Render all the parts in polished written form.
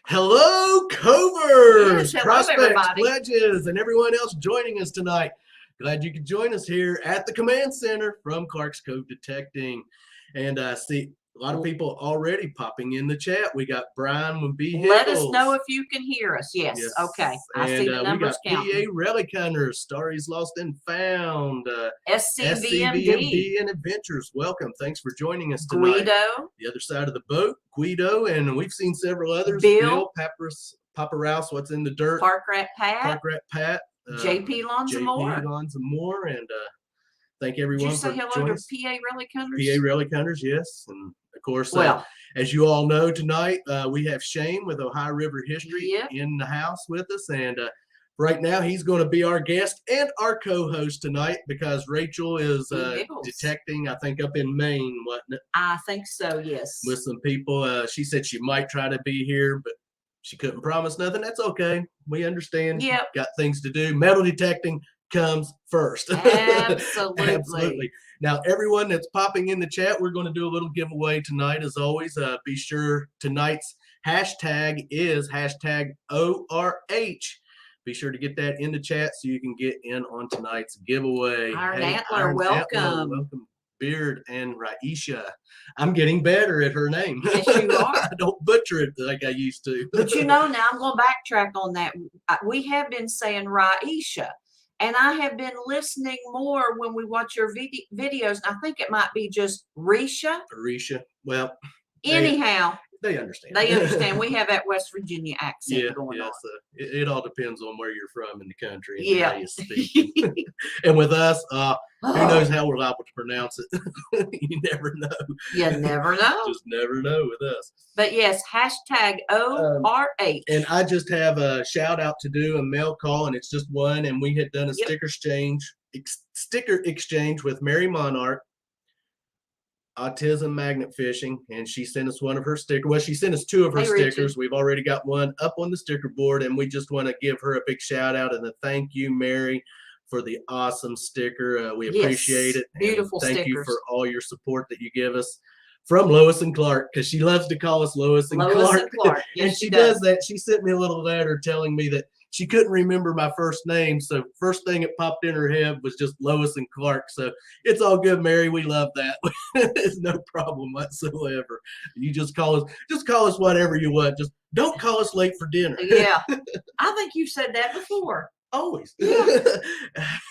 Hello, Covers, Yes, hello, prospects, everybody. pledges, and everyone else joining us tonight. Glad you could join us here at the Command Center from Clark's Cove Detecting. And see, a lot of people already popping in the chat. We got Brian with B. Let us know Higgles. if you can hear us. Yes. Yes. Okay. I see And the we numbers got counting. PA Relic Hunters, Stories Lost and Found, SCVMD. and Adventures. Welcome. Thanks for joining us tonight. Guido. The other side of the boat, Guido, and we've seen several others. Bill Papa Rouse, What's in the Dirt, Park Rat Pat. Park Rat Pat, JP Lonzamore. Lonzamore, and thank Did everyone you say for hello joining to us. PA Relic Hunters? PA Relic Hunters, yes, and of course, Well, as you all know tonight, we have Shane with Ohio River History Yep. in the house with us, and right now he's going to be our guest and our co-host tonight because Rachel is detecting, I think, up in Maine, wasn't it? I think so, yes. With some people. She said she might try to be here, but she couldn't promise nothing. That's okay. We understand. Yep. Got things to do. Metal detecting comes first. Absolutely. Absolutely. Now, everyone that's popping in the chat, we're going to do a little giveaway tonight. As always, be sure tonight's hashtag is hashtag ORH. Be sure to get that in the chat so you can get in on tonight's giveaway. Iron Antler, welcome. Welcome, Beard and Raisha. I'm getting better at her name. Yes, you are. I don't butcher it like I used to. But now I'm going to backtrack on that. We have been saying Raisha, and I have been listening more when we watch your videos. I think it might be just Risha. Risha. Well, anyhow. They understand. They understand. We have that West Virginia accent going on. It all depends on where you're from in the country and Yeah. how you speak. And with us, who knows how we're liable to pronounce it? You never know. You never know. Just never know with us. But yes, hashtag ORH. And I just have a shout out to do, a mail call, and it's just one. And we had done a sticker exchange with Mary Monarch, Autism Magnet Fishing, and she sent us one of her stickers. Well, she sent us two of her stickers. Richard. We've already got one up on the sticker board, and we just want to give her a big shout out and a thank you, Mary, for the awesome sticker. We appreciate it. Beautiful stickers. Thank you for all your support that you give us from Lois and Clark, because she loves to call us Lois and Clark. Yes, and she does that. She sent me a little letter telling me that she couldn't remember my first name, so first thing that popped in her head was just Lois and Clark. So it's all good, Mary. We love that. It's no problem whatsoever. You just call us whatever you want. Just don't call us late for dinner. Yeah, I think you've said that before. Always. Yeah.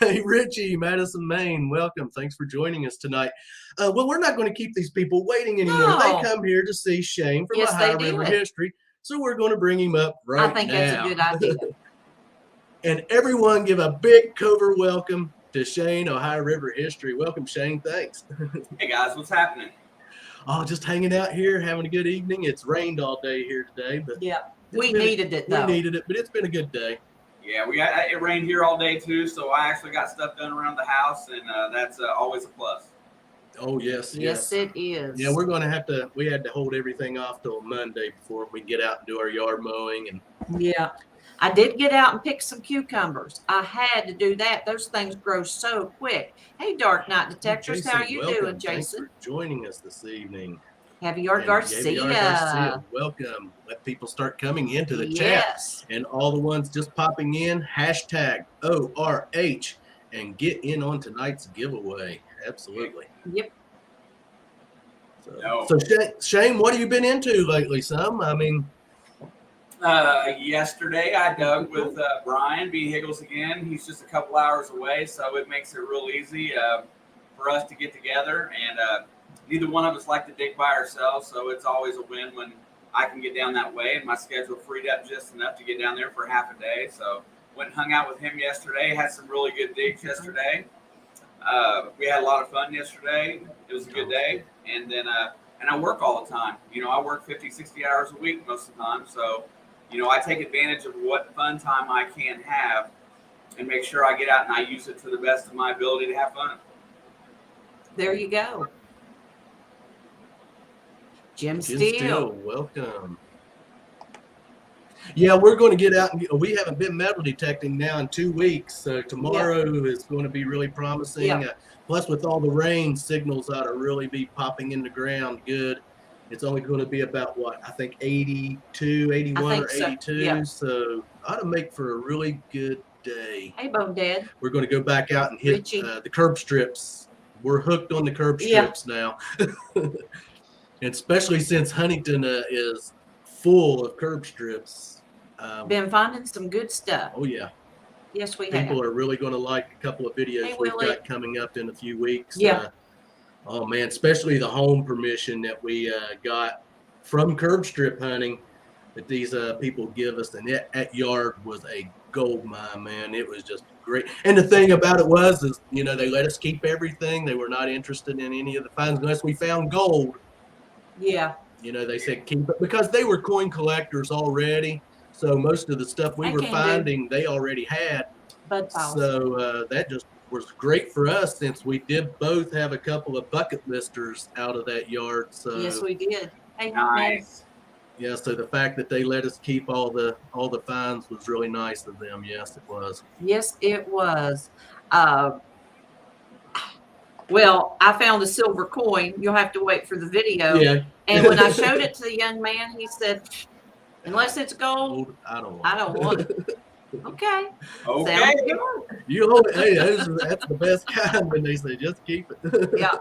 Hey, Richie, Madison, Maine, welcome. Thanks for joining us tonight. Well, we're not going to keep these people waiting anymore. No. They come here to see Shane from Ohio River History, so we're going to bring him up right now. I think that's a good idea. And everyone give a big cover welcome to Shane, Ohio River History. Welcome, Shane. Thanks. Hey, guys. What's happening? Oh, just hanging out here, having a good evening. It's rained all day here today, but yeah, we needed it, though. We needed it, but it's been a good day. Yeah, it rained here all day, too, so I actually got stuff done around the house, and that's always a plus. Oh, yes. Yes, it is. Yeah, we had to hold everything off till Monday before we get out and do our yard mowing. And yeah, I did get out and pick some cucumbers. I had to do that. Those things grow so quick. Hey, Dark Night Detectors, Jason, how are you doing, Jason? Thanks for joining us this evening. Javier Garcia. Welcome. Let people start coming into the chat. And all the ones just popping in, hashtag ORH, and get in on tonight's giveaway. Absolutely. Yep. So Shane, what have you been into lately, Sam? I mean, yesterday I dug with Brian B. Higgles again. He's just a couple hours away, so it makes it real easy for us to get together. And neither one of us like to dig by ourselves, so it's always a win when I can get down that way. And my schedule freed up just enough to get down there for half a day. So went and hung out with him yesterday. Had some really good digs yesterday. We had a lot of fun yesterday. It was a good day. And then and I work all the time. I work 50, 60 hours a week most of the time. So, I take advantage of what fun time I can have and make sure I get out and I use it to the best of my ability to have fun. There you go. Jim Steele, Steele, welcome. Yeah, we're going to get out. We haven't been metal detecting now in 2 weeks, so tomorrow is going to be really promising. Plus, with all the rain, signals ought to really be popping in the ground good. It's only going to be about what I think 82, 81 think or so, 82. yeah. So ought to make for a really good day. Hey, Bo Dad. We're going to go back out and hit Richie. the curb strips. We're hooked on the curb Yeah. strips now, and especially since Huntington is full of curb strips. Been finding some good stuff. Oh yeah, Yes, we have. people are really going to like a couple of videos Hey, we've Willie. got coming up in a few weeks. Yeah. Oh man, especially the home permission that we got from curb strip hunting that these people give us, and that yard was a gold mine, man. It was just great. And the thing about it is, you know, they let us keep everything. They were not interested in any of the finds unless we found gold. Yeah. You know, they said keep it because they were coin collectors already. So most of the stuff we They were can do. finding, they already had. Bud files. So that just was great for us since we did both have a couple of bucket listers out of that yard. So Yes, we did. Hey, man. Nice. yeah, so the fact that they let us keep all the finds was really nice of them. Yes, it was. Yes, it was. Well, I found a silver coin. You'll have to wait for the video. Yeah. And when I showed it to the young man, he said, "Unless it's gold, Gold, I don't want I don't want it." Okay. Okay. Sounds good. You hold it. Hey, that's the best kind when they say just keep it. Yeah.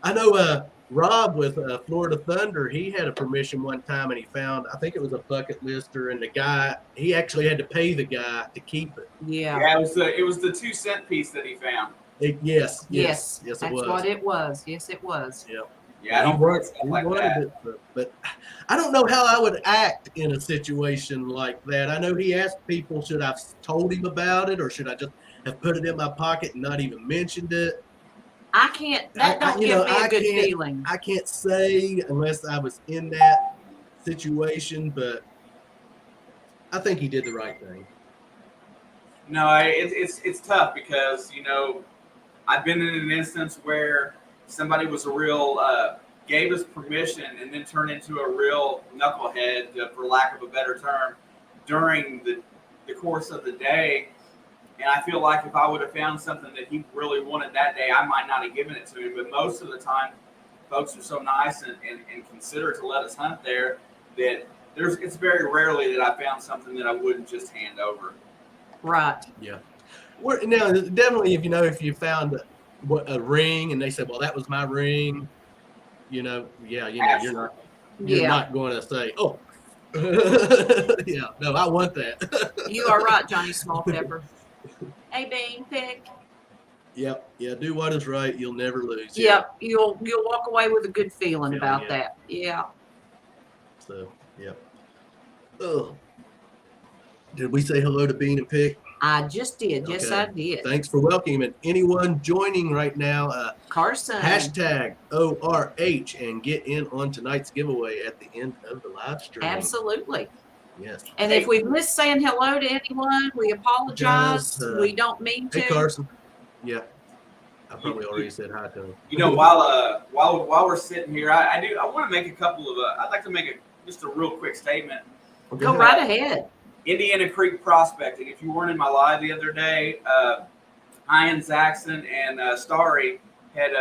I know Rob with Florida Thunder, he had a permission one time and he found, I think it was a bucket lister, and the guy, he actually had to pay the guy to keep it. Yeah. Yeah, it was the 2-cent piece that he found. Yes, Yes. it That's was. what it was. Yes, it was. Yep. Yeah, I don't He want stuff he like wanted that. it, but I don't know how I would act in a situation like that. I know he asked people, should I have told him about it or should I just have put it in my pocket and not even mentioned it? I can't. That I- don't you give know, me a I good can't- feeling. I can't say unless I was in that situation, but I think he did the right thing. No, it's tough because, you know, I've been in an instance where somebody was a real gave us permission and then turned into a real knucklehead, for lack of a better term, during the course of the day. And I feel like if I would have found something that he really wanted that day, I might not have given it to him. But most of the time, folks are so nice and considerate to let us hunt there that it's very rarely that I found something that I wouldn't just hand over. Right. Yeah. Now, definitely, if you found a ring and they said, well, that was my ring, you're not Yeah. not going to say, oh, yeah, no, I want that. You are right, Johnny Small Pepper. Hey, Bean Pick. Yep. Yeah. Do what is right. You'll never lose. Yep. You'll walk away with a good feeling Feeling, about yeah. that. Yeah. So, yep. Oh. Did we say hello to Bean and Pick? I just did. Yes, Okay. I did. Thanks for welcoming anyone joining right now. Carson. Hashtag ORH and get in on tonight's giveaway at the end of the live stream. Absolutely. Yes. And if we've missed saying hello to anyone, we apologize. Apologize, We don't mean to. Hey, Carson. Yeah. I probably already said hi to him. You know, while we're sitting here, I want to make a couple of I'd like to make just a real quick statement. Go right ahead. Indiana Creek Prospecting. If you weren't in my live the other day, Ian Zaxton and Starry had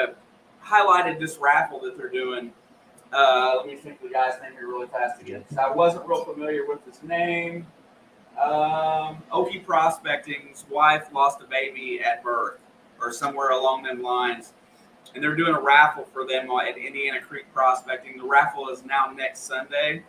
highlighted this raffle that they're doing. Let me think of the guy's name here really fast again, because I wasn't real familiar with his name. Okie Prospecting's wife lost a baby at birth, or somewhere along them lines, and they're doing a raffle for them at Indiana Creek Prospecting. The raffle is now next Sunday.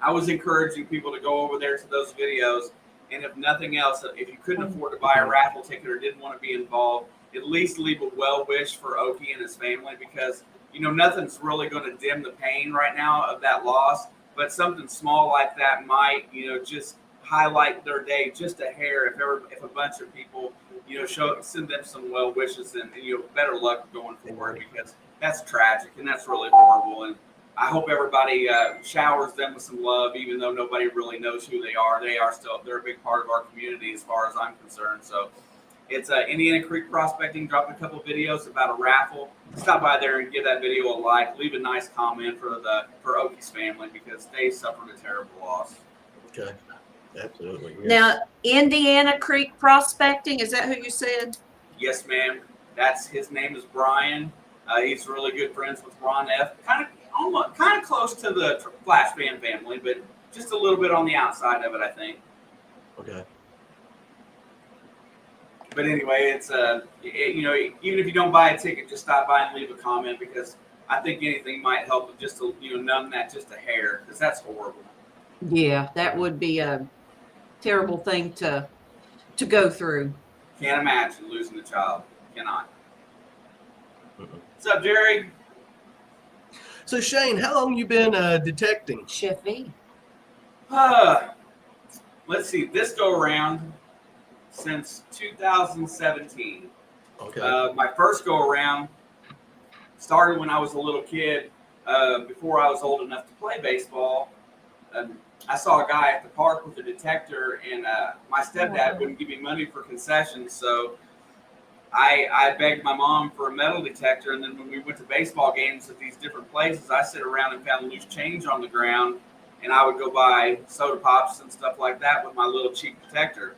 I was encouraging people to go over there to those videos, and if nothing else, if you couldn't afford to buy a raffle ticket or didn't want to be involved, at least leave a well wish for Okie and his family, because nothing's really going to dim the pain right now of that loss, but something small like that might just highlight their day just a hair if a bunch of people send them some well wishes and better luck going forward, because that's tragic and that's really horrible. And I hope everybody showers them with some love, even though nobody really knows who they are. They're a big part of our community as far as I'm concerned. So it's Indiana Creek Prospecting dropped a couple videos about a raffle. Stop by there and give that video a like. Leave a nice comment for Okie's family, because they suffered a terrible loss. Okay. Absolutely. Yes. Now, Indiana Creek Prospecting, is that who you said? Yes, ma'am. His name is Brian. He's really good friends with Ron F. Kind of almost kind of close to the Flash fan family, but just a little bit on the outside of it, I think. Okay. But anyway, it's you know, even if you don't buy a ticket, just stop by and leave a comment, because I think anything might help with just to, you know, numb that just a hair, because that's horrible. Yeah, that would be a terrible thing to go through. Can't imagine losing a child. Cannot. Mhm. What's up, Jerry? So Shane, how long you been detecting? Chef V. Let's see. This go around since 2017. Okay. My first go around started when I was a little kid, before I was old enough to play baseball. I saw a guy at the park with a detector, and my stepdad wouldn't give me money for concessions, so I begged my mom for a metal detector. And then when we went to baseball games at these different places, I sit around and found loose change on the ground, and I would go buy soda pops and stuff like that with my little cheap detector.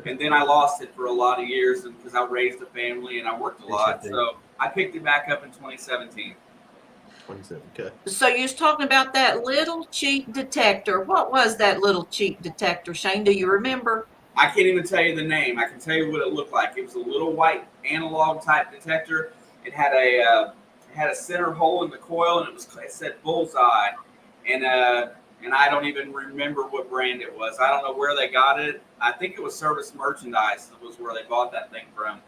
And then I lost it for a lot of years because I raised a family and I worked a lot. So I picked it back up in 2017. 27. Okay. So you was talking about that little cheap detector. What was that little cheap detector, Shane? Do you remember? I can't even tell you the name. I can tell you what it looked like. It was a little white analog type detector. It had a center hole in the coil, and it said bullseye. And I don't even remember what brand it was. I don't know where they got it. I think it was Service Merchandise that was where they bought that thing from.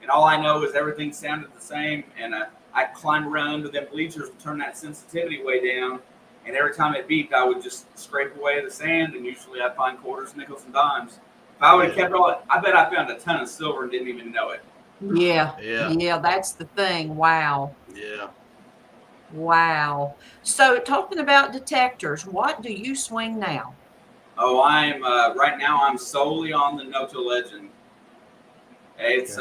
And all I know is everything sounded the same. And I climbed around under them bleachers and turn that sensitivity way down. And every time it beeped, I would just scrape away the sand, and usually I'd find quarters, nickels, and dimes. If I would have kept all, I bet I found a ton of silver and didn't even know it. Yeah. Yeah. Yeah, that's the thing. Wow. Yeah. Wow. So talking about detectors, what do you swing now? Oh, I'm right now. I'm solely on the Noto Legend. It's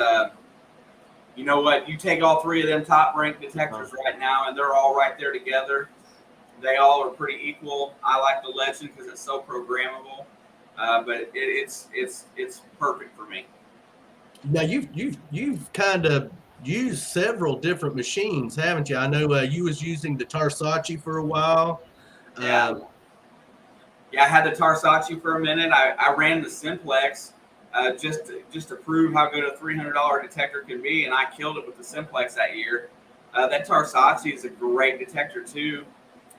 you know what? You take all three of them top ranked detectors right now, and they're all right there together. They all are pretty equal. I like the Legend because it's so programmable, but it's perfect for me. Now you've kind of used several different machines, haven't you? I know you was using the Tarsace for a while. Yeah. Yeah, I had the Tarsace for a minute. I ran the Simplex just to prove how good a $300 detector can be, and I killed it with the Simplex that year. That Tarsace is a great detector too.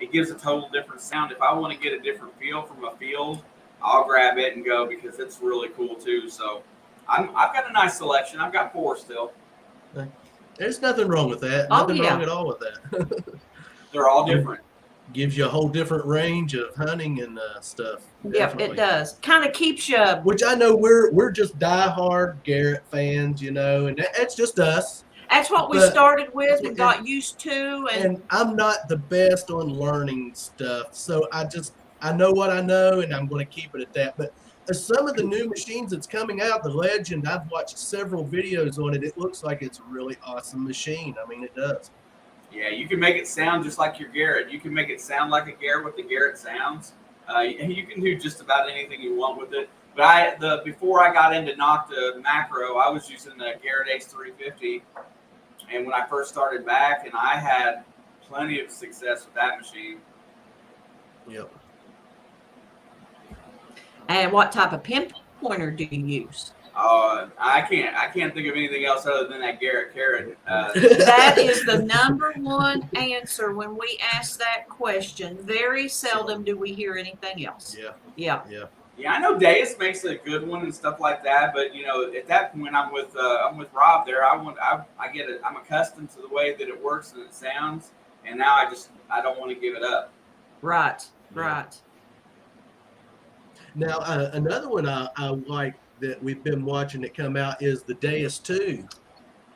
It gives a total different sound. If I want to get a different feel from a field, I'll grab it and go because it's really cool too. So I've got a nice selection. I've got 4 still. There's nothing wrong with that. Oh, Nothing yeah. wrong at all with that. They're all different. Gives you a whole different range of hunting and stuff. Yeah, Definitely. it does. Kind of keeps you. Which I know we're just diehard Garrett fans, you know, and that's just us. That's what we But- started with and got used to. And I'm not the best on learning stuff, so I know what I know, and I'm going to keep it at that. But some of the new machines that's coming out, the Legend, I've watched several videos on it. It looks like it's a really awesome machine. I mean, it does. Yeah, you can make it sound just like your Garrett. You can make it sound like a Garrett with the Garrett sounds. You can do just about anything you want with it. But before I got into Nocta macro, I was using the Garrett Ace 350. And when I first started back, and I had plenty of success with that machine. Yep. And what type of pinpointer do you use? I can't think of anything else other than that Garrett Carrot. That is the number one answer when we ask that question. Very seldom do we hear anything else. Yeah. Yeah. Yeah. Yeah, I know Deus makes a good one and stuff like that, but you know, at that point, I'm with Rob there. I'm accustomed to the way that it works and it sounds, and now I don't want to give it up. Right. Yeah. Right. Now, another one I like that we've been watching it come out is the Deus 2.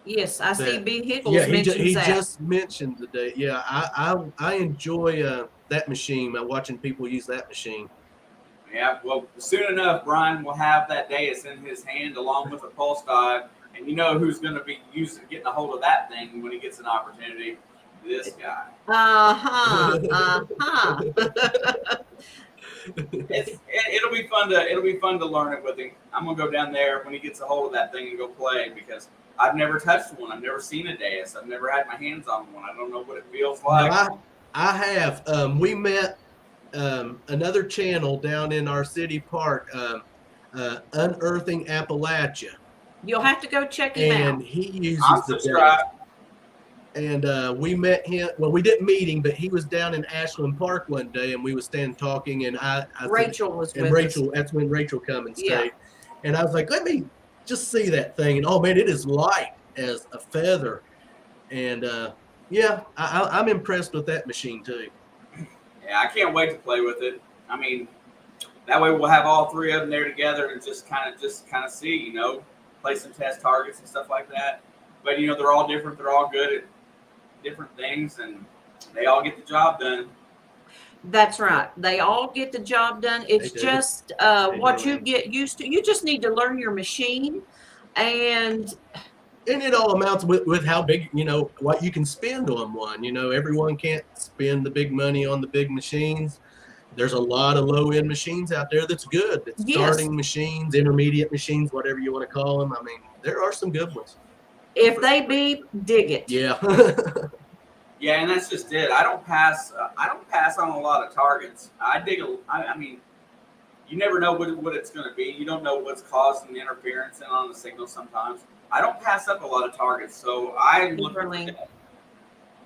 Yes, I see. That- B. Higgles Yeah, mentions he that. just mentioned the Deus. Yeah, I enjoy that machine. Watching people use that machine. Yeah, well, soon enough, Brian will have that Deus in his hand along with a pulse dive, and you know who's going to be getting a hold of that thing when he gets an opportunity. This guy. It'll be fun to learn it with him. I'm gonna go down there when he gets a hold of that thing and go play because I've never touched one. I've never seen a Deus. I've never had my hands on one. I don't know what it feels like. Now, I have. We met another channel down in our city park, Unearthing Appalachia, You'll have to go check him and out. he I'm uses the subscribed. and we met him. Well, we didn't meet him, but he was down in Ashland Park one day, and we was standing talking. And I said, Rachel was and with Rachel, us. that's when Rachel come and Yeah. stayed. And I was like, let me just see that thing. And oh man, it is light as a feather. And yeah, I'm impressed with that machine too. Yeah, I can't wait to play with it. I mean, that way we'll have all three of them there together and just kind of see, you know, play some test targets and stuff like that. But you know, they're all different. They're all good at different things, and they all get the job done. That's right. They all get the job done. It's do. just They what do. you get used to. You just need to learn your machine, and It all amounts with how big, you know, what you can spend on one. You know, everyone can't spend the big money on the big machines. There's a lot of low end machines out there that's good. It's Yes. starting machines, intermediate machines, whatever you want to call them. I mean, there are some good ones. if they beep, dig it. Yeah. Yeah, and that's just it. I don't pass on a lot of targets. I mean, you never know what it's going to be. You don't know what's causing the interference on the signal sometimes. I don't pass up a lot of targets, so I look for Really? that.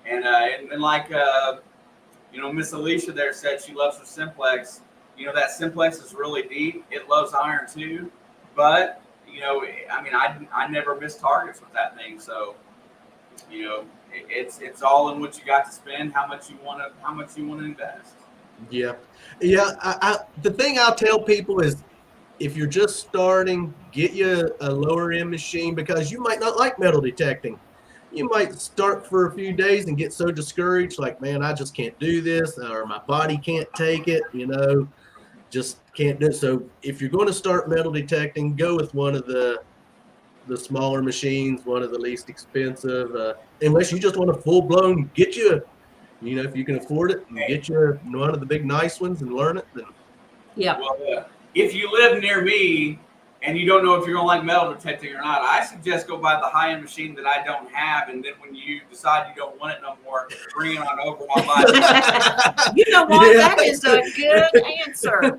And like you know, Miss Alicia there said she loves her simplex. You know, that simplex is really deep. It loves iron too, but you know, I mean, I never miss targets with that thing. So, you know, it's all in what you got to spend, how much you want to invest. Yeah. I the thing I'll tell people is if you're just starting, get you a lower end machine because you might not like metal detecting. You might start for a few days and get so discouraged, like, man, I just can't do this, or my body can't take it, you know, just can't do it. So if you're going to start metal detecting, go with one of the smaller machines, one of the least expensive, unless you just want a full blown, get you, you know, if you can afford it, and get you one of the big nice ones and learn it, then Yeah. Well, if you live near me and you don't know if you're going to like metal detecting or not, I suggest go buy the high-end machine that I don't have, and then when you decide you don't want it no more, bring it on over and I'll buy it. You know what? Yeah. That is a good answer.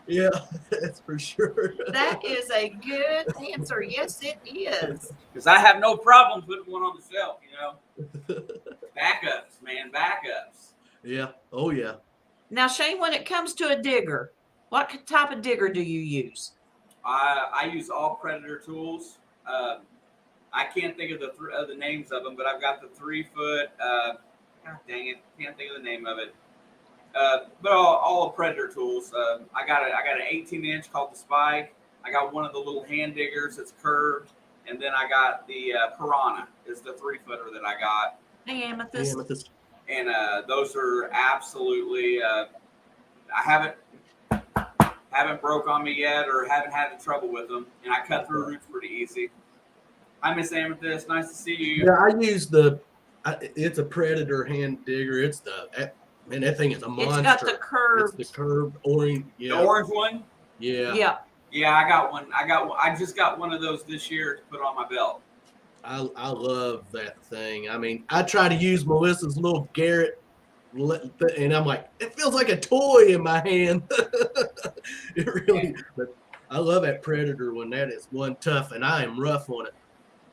yeah, that's for sure. That is a good answer. Yes, it is. Because I have no problem putting one on the shelf, you know. Backups, man, backups. Yeah. Oh yeah. Now, Shane, when it comes to a digger, what type of digger do you use? I use all Predator tools. I can't think of the names of them, but I've got the 3-foot. God dang it, can't think of the name of it. But all Predator tools. I got an 18-inch called the Spike. I got one of the little hand diggers that's curved, and then I got the Piranha is the 3-footer that I got. Hey, Amethyst. Amethyst. And those are absolutely. I haven't broke on me yet, or haven't had any trouble with them, and I cut through roots pretty easy. Hi, Miss Amethyst. Nice to see you. Yeah, I use it's a Predator hand digger. It's man, that thing is a monster. It's got the curved. It's the curved orange. Yeah. The orange one. Yeah. Yeah. Yeah, I got one. I just got one of those this year to put on my belt. I love that thing. I mean, I try to use Melissa's little Garrett, and I'm like, it feels like a toy in my hand. It really, but I love that Predator one. That is one tough, and I am rough on it.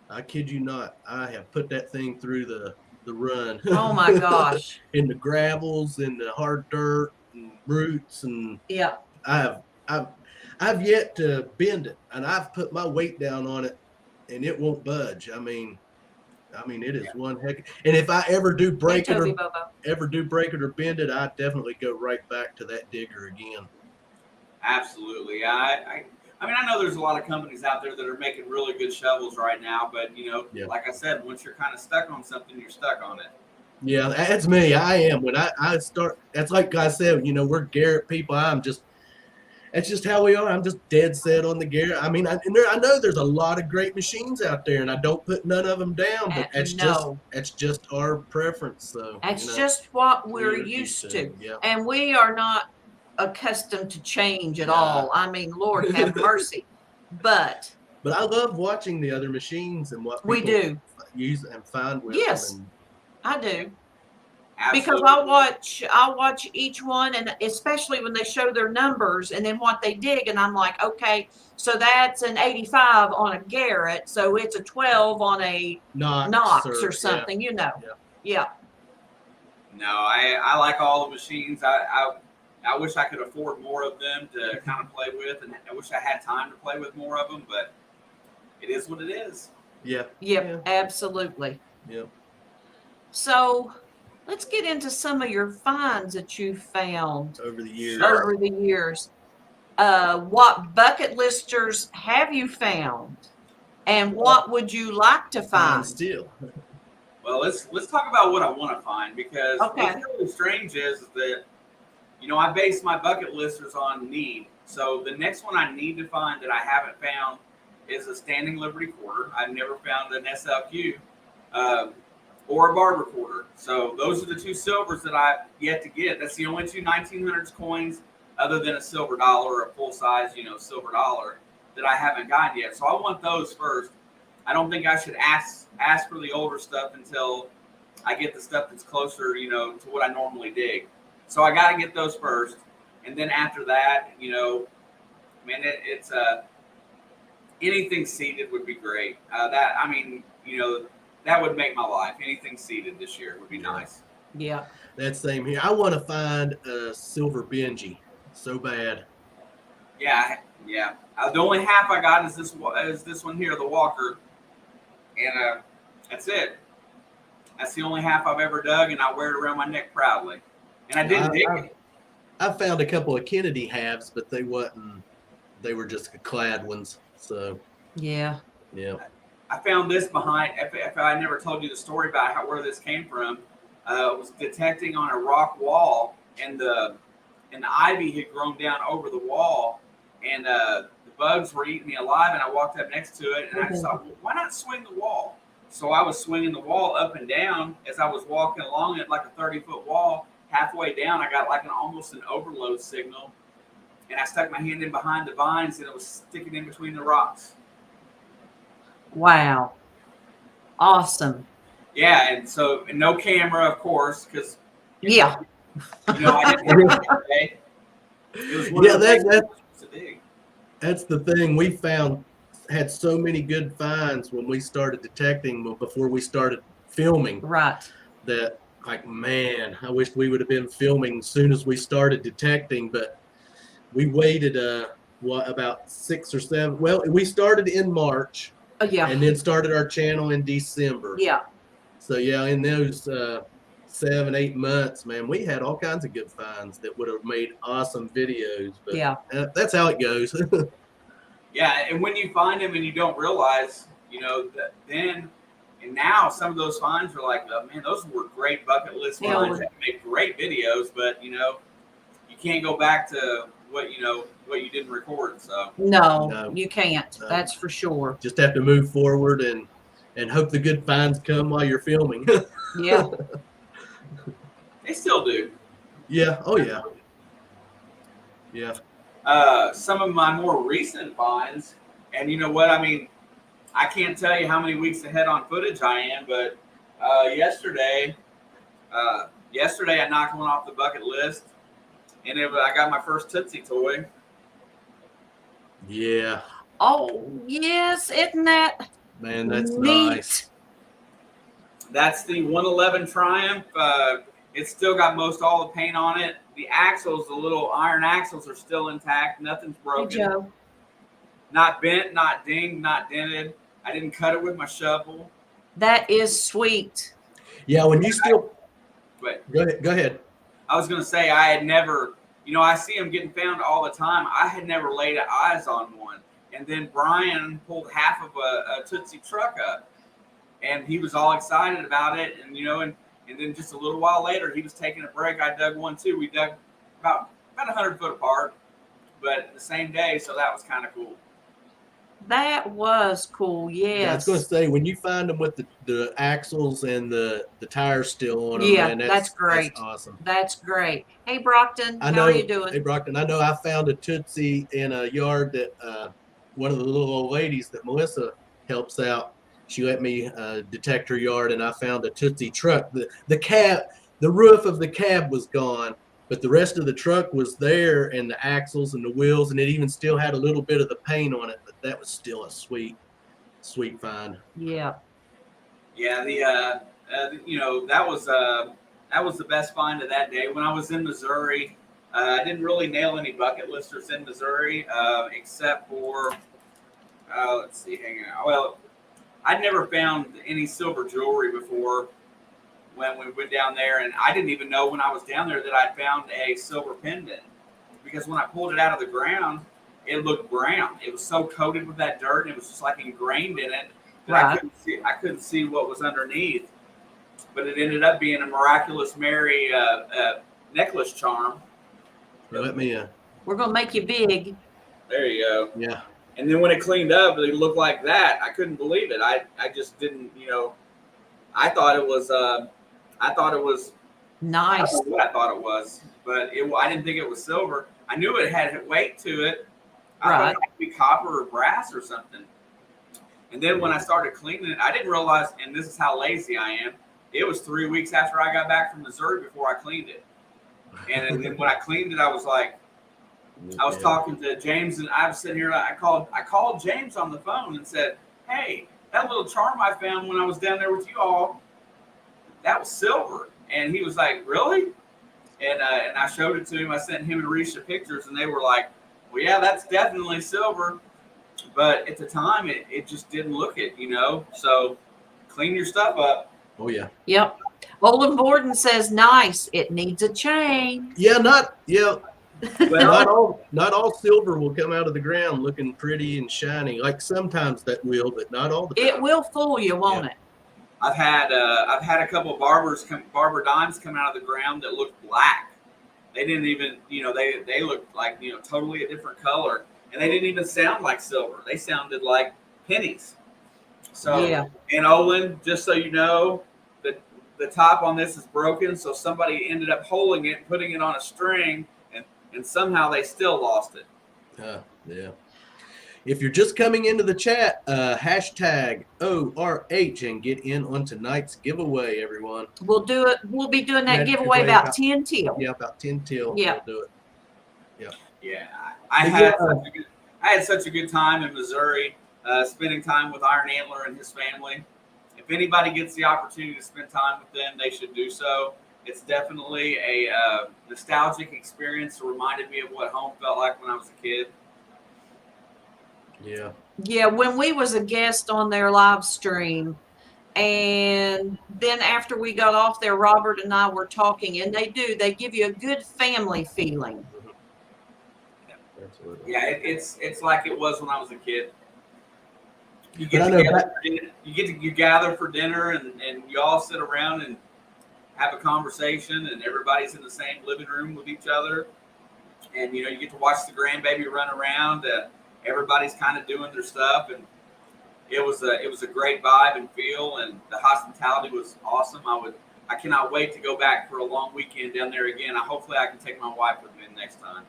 I kid you not. I have put that thing through the run. Oh my gosh. In the gravels, in the hard dirt, and roots, and Yeah. I've yet to bend it, and I've put my weight down on it, and it won't budge. I mean, it is one heck. And if I ever do break Hey, it Toby or Bobo. bend it, I definitely go right back to that digger again. Absolutely. I mean, I know there's a lot of companies out there that are making really good shovels right now, but you know, Yeah. like I said, once you're kind of stuck on something, you're stuck on it. Yeah, that's me. I am. When I start, that's like I said, you know, we're Garrett people. That's just how we are. I'm just dead set on the Garrett. I mean, I know there's a lot of great machines out there, and I don't put none of them down, but that's just our preference. So That's you know, just what we're used to. Yeah. And we are not accustomed to change at No. all. I mean, Lord have mercy. But I love watching the other machines and what we people do. use and find with Yes. them. I do. Because Absolutely. I'll watch each one, and especially when they show their numbers and then what they dig, and I'm like, okay, so that's an 85 on a Garrett, so it's a 12 on a Knox Knox or or yeah, something, you know. yeah. Yeah. No, I like all the machines. I wish I could afford more of them to kind of play with, and I wish I had time to play with more of them. But it is what it is. Yeah. Yep, absolutely. Yeah. So let's get into some of your finds that you found Over the years. Sure. over the years. What bucket listers have you found? And what would you like to Fine find? steel. Well, let's talk about what I want to find, because Okay. what's really strange is that I base my bucket listers on need. So the next one I need to find that I haven't found is a standing Liberty quarter. I've never found an SLQ or a barber quarter. So those are the two silvers that I've yet to get. That's the only two 1900s coins, other than a silver dollar or a full size, silver dollar, that I haven't gotten yet. So I want those first. I don't think I should ask for the older stuff until I get the stuff that's closer, to what I normally dig. So I got to get those first, and then after that, it's anything seeded would be great. That would make my life. Anything seeded this year would be nice. Yeah. That same here. I want to find a silver Benji so bad. Yeah. The only half I got is this one here, the Walker, and that's it. That's the only half I've ever dug, and I wear it around my neck proudly. And I didn't dig it. I found a couple of Kennedy halves, but they were just clad ones. So Yeah. yeah. I found this behind. If I never told you the story about where this came from, was detecting on a rock wall, and the ivy had grown down over the wall, and the bugs were eating me alive. And I walked up next to it, and I thought, well, why not swing the wall? So I was swinging the wall up and down as I was walking along it, like a 30-foot wall. Halfway down, I got like almost an overload signal, and I stuck my hand in behind the vines, and it was sticking in between the rocks. Wow. Awesome. Yeah, and so no camera, of course, because Yeah. I didn't have it today. It was one of the things I was to dig. That's the thing. We had so many good finds when we started detecting, before we started filming, Right. that man, I wish we would have been filming as soon as we started detecting, but we waited about 6 or 7. Well, we started in March Yeah. and then started our channel in December. Yeah. So yeah, in those 7-8 months, man, we had all kinds of good finds that would have made awesome videos. But Yeah. That's how it goes. Yeah, and when you find them and you don't realize, that then and now some of those finds are like, oh, man, those were great bucket list Yeah. finds that make great videos, but you can't go back to what you didn't record. So No, you can't. No. That's for sure. Just have to move forward and hope the good finds come while you're filming. Yeah. they still do. Yeah. Oh yeah. Yeah. Some of my more recent finds, and you know what? I mean, I can't tell you how many weeks ahead on footage I am, but yesterday I knocked one off the bucket list, and I got my first Tootsie toy. Yeah. Oh, yes. Isn't that Man, that's neat? nice. That's the 111 Triumph. It's still got most all the paint on it. The axles, the little iron axles, are still intact. Nothing's Hey, broken. Joe. Not bent, not dinged, not dented. I didn't cut it with my shovel. That is sweet. Yeah. When you still But go ahead. I was going to say, I had never, I see them getting found all the time. I had never laid eyes on one. And then Brian pulled half of a Tootsie truck up, and he was all excited about it. And, and then just a little while later, he was taking a break. I dug one too. We dug about 100 foot apart, but the same day. So that was kind of cool. That was cool. Yeah, I was Yes. going to say, when you find them with the axles and the tires still on them, Yeah, man, that's great. That's awesome. That's great. Hey, Brockton, I how know. are you doing? Hey, Brockton, I know I found a Tootsie in a yard that one of the little old ladies that Melissa helps out, she let me detect her yard, and I found a Tootsie truck. The cab, the roof of the cab was gone, but the rest of the truck was there, and the axles and the wheels, and it even still had a little bit of the paint on it. But that was still a sweet find. Yeah. Yeah, that was the best find of that day. When I was in Missouri, I didn't really nail any bucket listers in Missouri, except for let's see, hang on. Well, I'd never found any silver jewelry before when we went down there, and I didn't even know when I was down there that I'd found a silver pendant, because when I pulled it out of the ground, it looked brown. It was so coated with that dirt, and it was just like ingrained in it that Right. I couldn't see what was underneath. But it ended up being a Miraculous Mary necklace charm. Let me, We're gonna make you big. There you go. yeah. And then when it cleaned up, it looked like that. I couldn't believe it. I just didn't, I thought it was I don't Nice. know what I thought it was, but I didn't think it was silver. I knew it had weight to it. I thought Right. it might be copper or brass or something. And then when I started cleaning it, I didn't realize, and this is how lazy I am, it was 3 weeks after I got back from Missouri before I cleaned it. And then when I cleaned it, I was like, I was talking to James, and I was sitting here. I called James on the phone and said, "Hey, that little charm I found when I was down there with you all, that was silver." And he was like, "Really?" And I showed it to him. I sent him and Risha pictures, and they were like, "Well, yeah, that's definitely silver." But at the time, it just didn't look it, So clean your stuff up. Oh yeah. Yep. Olin Borden says, nice. It needs a chain. Yeah, Well, not all silver will come out of the ground looking pretty and shiny. Like sometimes that will, but not all the time. It will fool you, won't it? I've had a couple of barber dimes come out of the ground that looked black. They didn't even, they looked like, totally a different color, and they didn't even sound like silver. They sounded like pennies. So, Yeah. And Olin, just so you know, the top on this is broken, so somebody ended up holding it, putting it on a string, and somehow they still lost it. Yeah. If you're just coming into the chat, hashtag ORH and get in on tonight's giveaway, everyone. We'll do it. We'll be doing that That giveaway giveaway about about- 10 till. Yeah, about 10 till. Yeah. We'll do it. Yeah, I had such a good time in Missouri, spending time with Iron Antler and his family. If anybody gets the opportunity to spend time with them, they should do so. It's definitely a nostalgic experience. It reminded me of what home felt like when I was a kid. Yeah. Yeah, when we was a guest on their live stream, and then after we got off there, Robert and I were talking, and they give you a good family feeling. Absolutely. Yeah, it's like it was when I was a kid. You But I get know together for dinner, you gather for dinner, and you all sit around and have a conversation, and everybody's in the same living room with each other, and you get to watch the grandbaby run around. Everybody's kind of doing their stuff, and it was a great vibe and feel, and the hospitality was awesome. I cannot wait to go back for a long weekend down there again. Hopefully I can take my wife with me next time.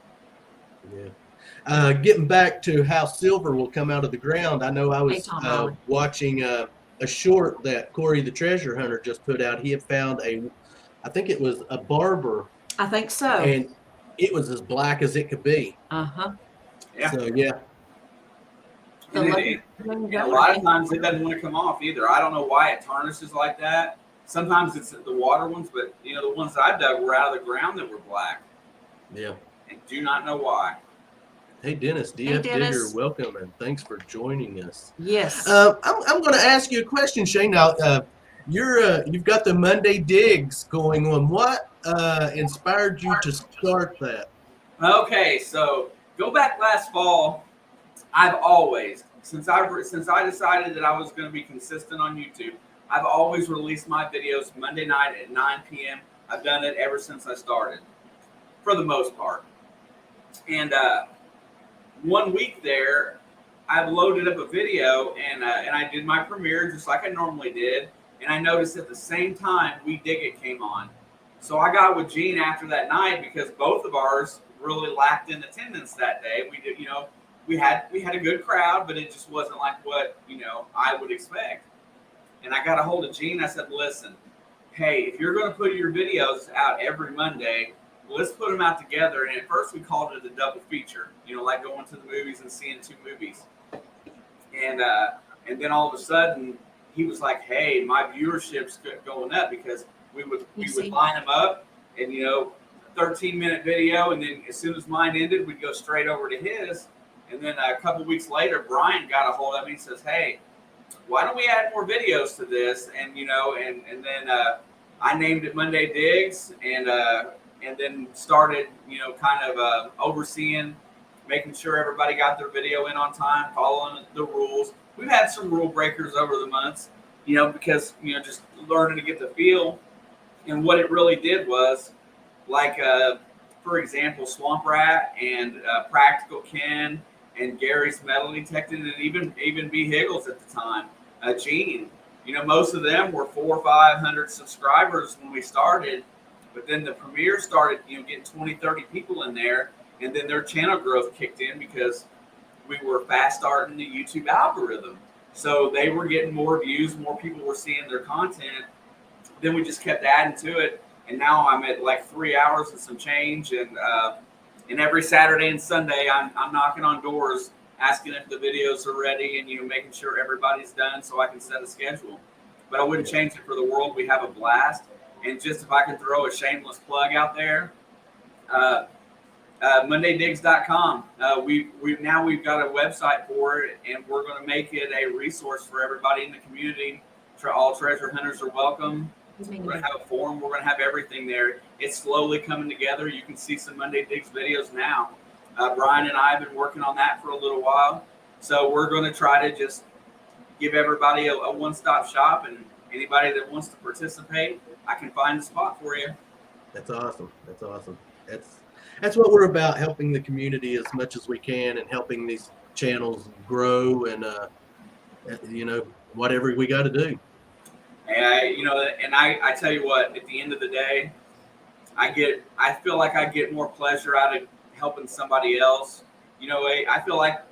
Yeah. Getting back to how silver will come out of the ground, I know I was Tom, watching a short that Corey the Treasure Hunter just put out. He had found I think it was a barber, I think so. and it was as black as it could be. Uh-huh. Yeah. So yeah. And a lot of times it doesn't want to come off either. I don't know why it tarnishes like that. Sometimes it's the water ones, but the ones that I dug were out of the ground that were black. Yeah. And do not know why. Hey Dennis, DF Dennis. Digger, welcome and thanks for joining us. Yes. I'm going to ask you a question, Shane. Now, you've got the Monday digs going on. What inspired you to start that? Okay, so go back last fall. I've always, since I decided that I was going to be consistent on YouTube, I've always released my videos Monday night at 9 p.m. I've done it ever since I started, for the most part. And 1 week there, I loaded up a video and I did my premiere just like I normally did. And I noticed at the same time We Dig It came on. So I got with Gene after that night because both of ours really lacked in attendance that day. We did, we had a good crowd, but it just wasn't like what I would expect. And I got a hold of Gene. I said, listen, hey, if you're going to put your videos out every Monday, let's put them out together. And at first we called it a double feature, like going to the movies and seeing 2 movies. And then all of a sudden he was like, hey, my viewership's going up because we would line them up and, 13-minute video. And then as soon as mine ended, we'd go straight over to his. And then a couple weeks later, Brian got a hold of me and says, hey, why don't we add more videos to this? And, and then I named it Monday Digs and then started, kind of overseeing, making sure everybody got their video in on time, following the rules. We've had some rule breakers over the months, because, just learning to get the feel. And what it really did was, like, for example, Swamp Rat and Practical Ken and Gary's Metal Detecting, and even B. Higgles at the time, Gene, most of them were 400 or 500 subscribers when we started. But then the premiere started, getting 20, 30 people in there. And then their channel growth kicked in because we were fast starting the YouTube algorithm. So they were getting more views, more people were seeing their content. Then we just kept adding to it. And now I'm at like 3 hours and some change. And every Saturday and Sunday, I'm knocking on doors, asking if the videos are ready and, making sure everybody's done so I can set a schedule. But I wouldn't change it for the world. We have a blast. And just if I can throw a shameless plug out there, MondayDigs.com. We've got a website for it, and we're going to make it a resource for everybody in the community. All treasure hunters are welcome. We're going to have a forum. We're going to have everything there. It's slowly coming together. You can see some Monday Digs videos now. Brian and I have been working on that for a little while. So we're going to try to just give everybody a one-stop shop, and anybody that wants to participate, I can find a spot for you. That's awesome. That's what we're about, helping the community as much as we can and helping these channels grow and, whatever we got to do. And I tell you what, at the end of the day, I feel like I get more pleasure out of helping somebody else. I feel like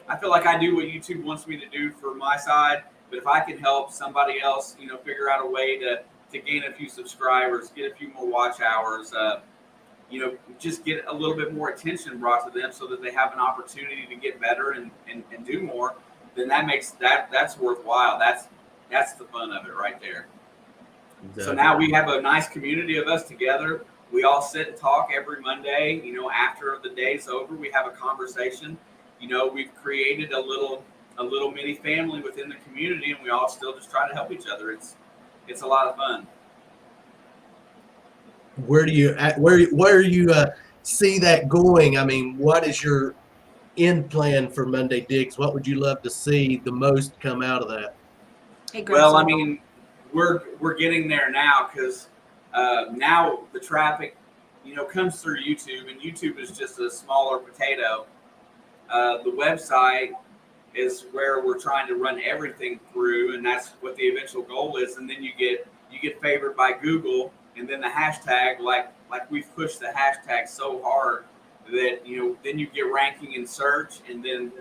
I do what YouTube wants me to do for my side, but if I can help somebody else, figure out a way to gain a few subscribers, get a few more watch hours, just get a little bit more attention brought to them so that they have an opportunity to get better and do more, then that's worthwhile. That's the fun of it right there. Exactly. So now we have a nice community of us together. We all sit and talk every Monday. After the day's over, we have a conversation. We've created a little mini family within the community, and we all still just try to help each other. It's a lot of fun. Where do you see that going? I mean, what is your end plan for Monday Digs? What would you love to see the most come out of that? Well, I mean, we're getting there now because now the traffic, comes through YouTube, and YouTube is just a smaller potato. The website is where we're trying to run everything through, and that's what the eventual goal is. And then you get favored by Google, and then the hashtag, like we've pushed the hashtag so hard that then you get ranking in search, and then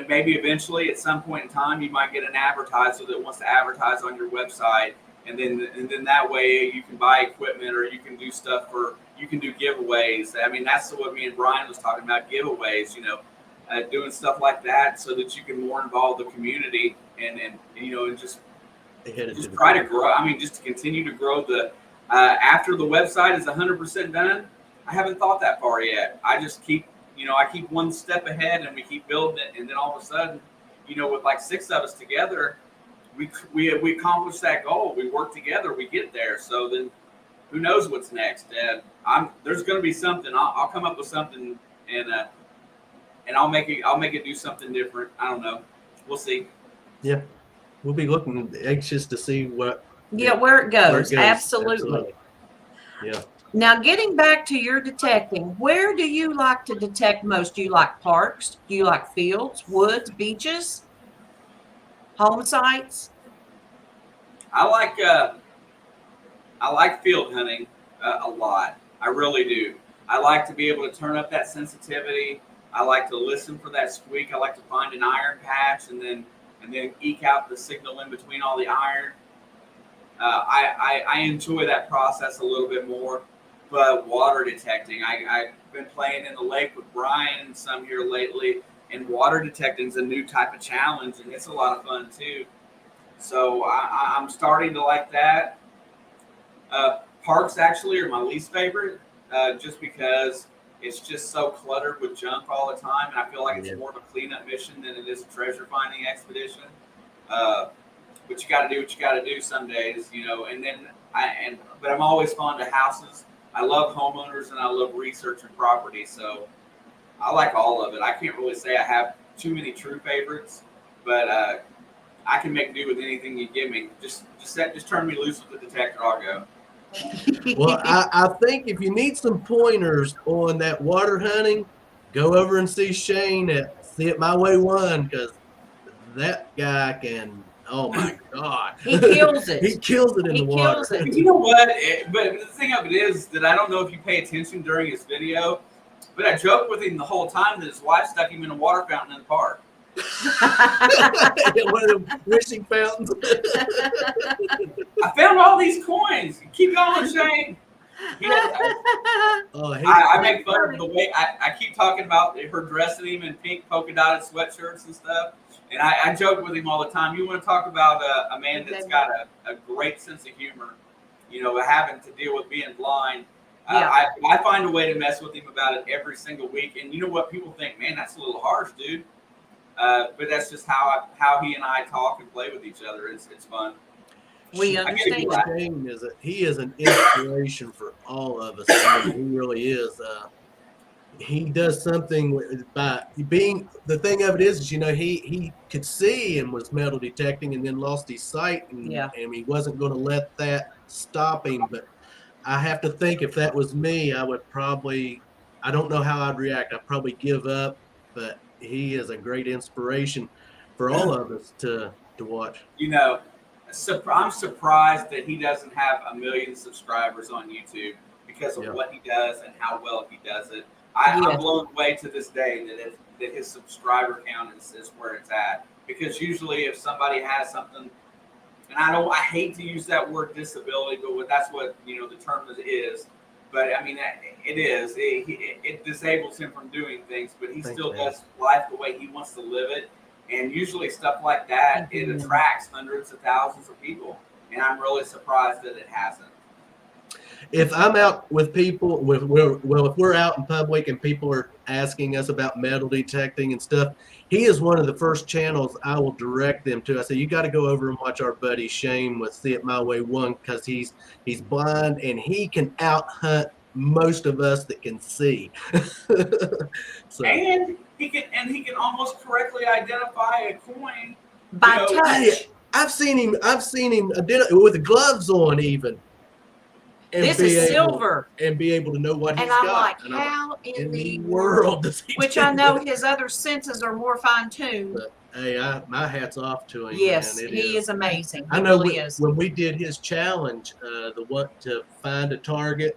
maybe eventually at some point in time you might get an advertiser that wants to advertise on your website, and then that way you can buy equipment, or you can do you can do giveaways. I mean, that's what me and Brian was talking about, giveaways, doing stuff like that so that you can more involve the community and just try to grow. I mean, just to continue to grow after the website is 100% done. I haven't thought that far yet. I just keep one step ahead, and we keep building it. And then all of a sudden, with like 6 of us together, we accomplish that goal. We work together, we get there. So then who knows what's next? There's going to be something. I'll come up with something, and I'll make it do something different. I don't know. We'll see. Yeah, we'll be looking anxious to see where it goes. Absolutely. Yeah. Now, getting back to your detecting, where do you like to detect most? Do you like parks? Do you like fields, woods, beaches, home sites? I like field hunting a lot. I really do. I like to be able to turn up that sensitivity. I like to listen for that squeak. I like to find an iron patch and then eke out the signal in between all the iron. I enjoy that process a little bit more. But water detecting, I've been playing in the lake with Brian and some here lately, and water detecting is a new type of challenge, and it's a lot of fun too. So I'm starting to like that. Parks actually are my least favorite, just because it's just so cluttered with junk all the time, and I feel like it's more of a cleanup mission than it is a treasure finding expedition. But you got to do what you got to do some days, you know. And then but I'm always fond of houses. I love homeowners and I love researching property, so I like all of it. I can't really say I have too many true favorites, but I can make do with anything you give me. Just turn me loose with the detector, I'll go. Well, I think if you need some pointers on that water hunting, go over and see Shane at See It My Way 1, because that guy can. Oh my God, He kills it. He kills it in the water. Kills it. You know what? But the thing of it is that I don't know if you pay attention during his video, but I joked with him the whole time that his wife stuck him in a water fountain in the park. One of them wishing fountains. I found all these coins. Keep going, Shane. You know, I make fun of the way I keep talking about her dressing him in pink polka dotted sweatshirts and stuff. And I joke with him all the time. You want to talk about a man that's got a great sense of humor, you know, having to deal with being blind. I find a way to mess with him about it every single week. And you know what? People think, man, that's a little harsh, dude. But that's just how he and I talk and play with each other. It's fun. We understand. Shane he is an inspiration for all of us. I mean, he really is. He does something by being. The thing of it is, you know, he could see and was metal detecting, and then lost his sight, and he wasn't going to let that stop him. But I have to think, if that was me, I would probably. I don't know how I'd react. I'd probably give up. But he is a great inspiration for all of us to watch. You know, I'm surprised that he doesn't have 1 million subscribers on YouTube because of what he does and how well he does it. I'm blown away to this day that his subscriber count is where it's at. Because usually if somebody has something, and I hate to use that word disability, but that's what, you know, the term is. But I mean, it is. It disables him from doing things, but he still does life the way he wants to live it. And usually stuff like that, it attracts hundreds of thousands of people. And I'm really surprised that it hasn't. If I'm out with people, if we're out in public and people are asking us about metal detecting and stuff, he is one of the first channels I will direct them to. I say, you got to go over and watch our buddy Shane with See It My Way 1, because he's blind and he can out hunt most of us that can see. So, and he can almost correctly identify a coin by touch. Hey, I've seen him with the gloves on even. This is silver. And be able to know what he's got. Like, and I'm like, how in the world does he Which do I know that? his other senses are more fine-tuned. But, hey, my hat's off to him. Yes, man. he is amazing. I know really is. When we did his challenge, the one to find a target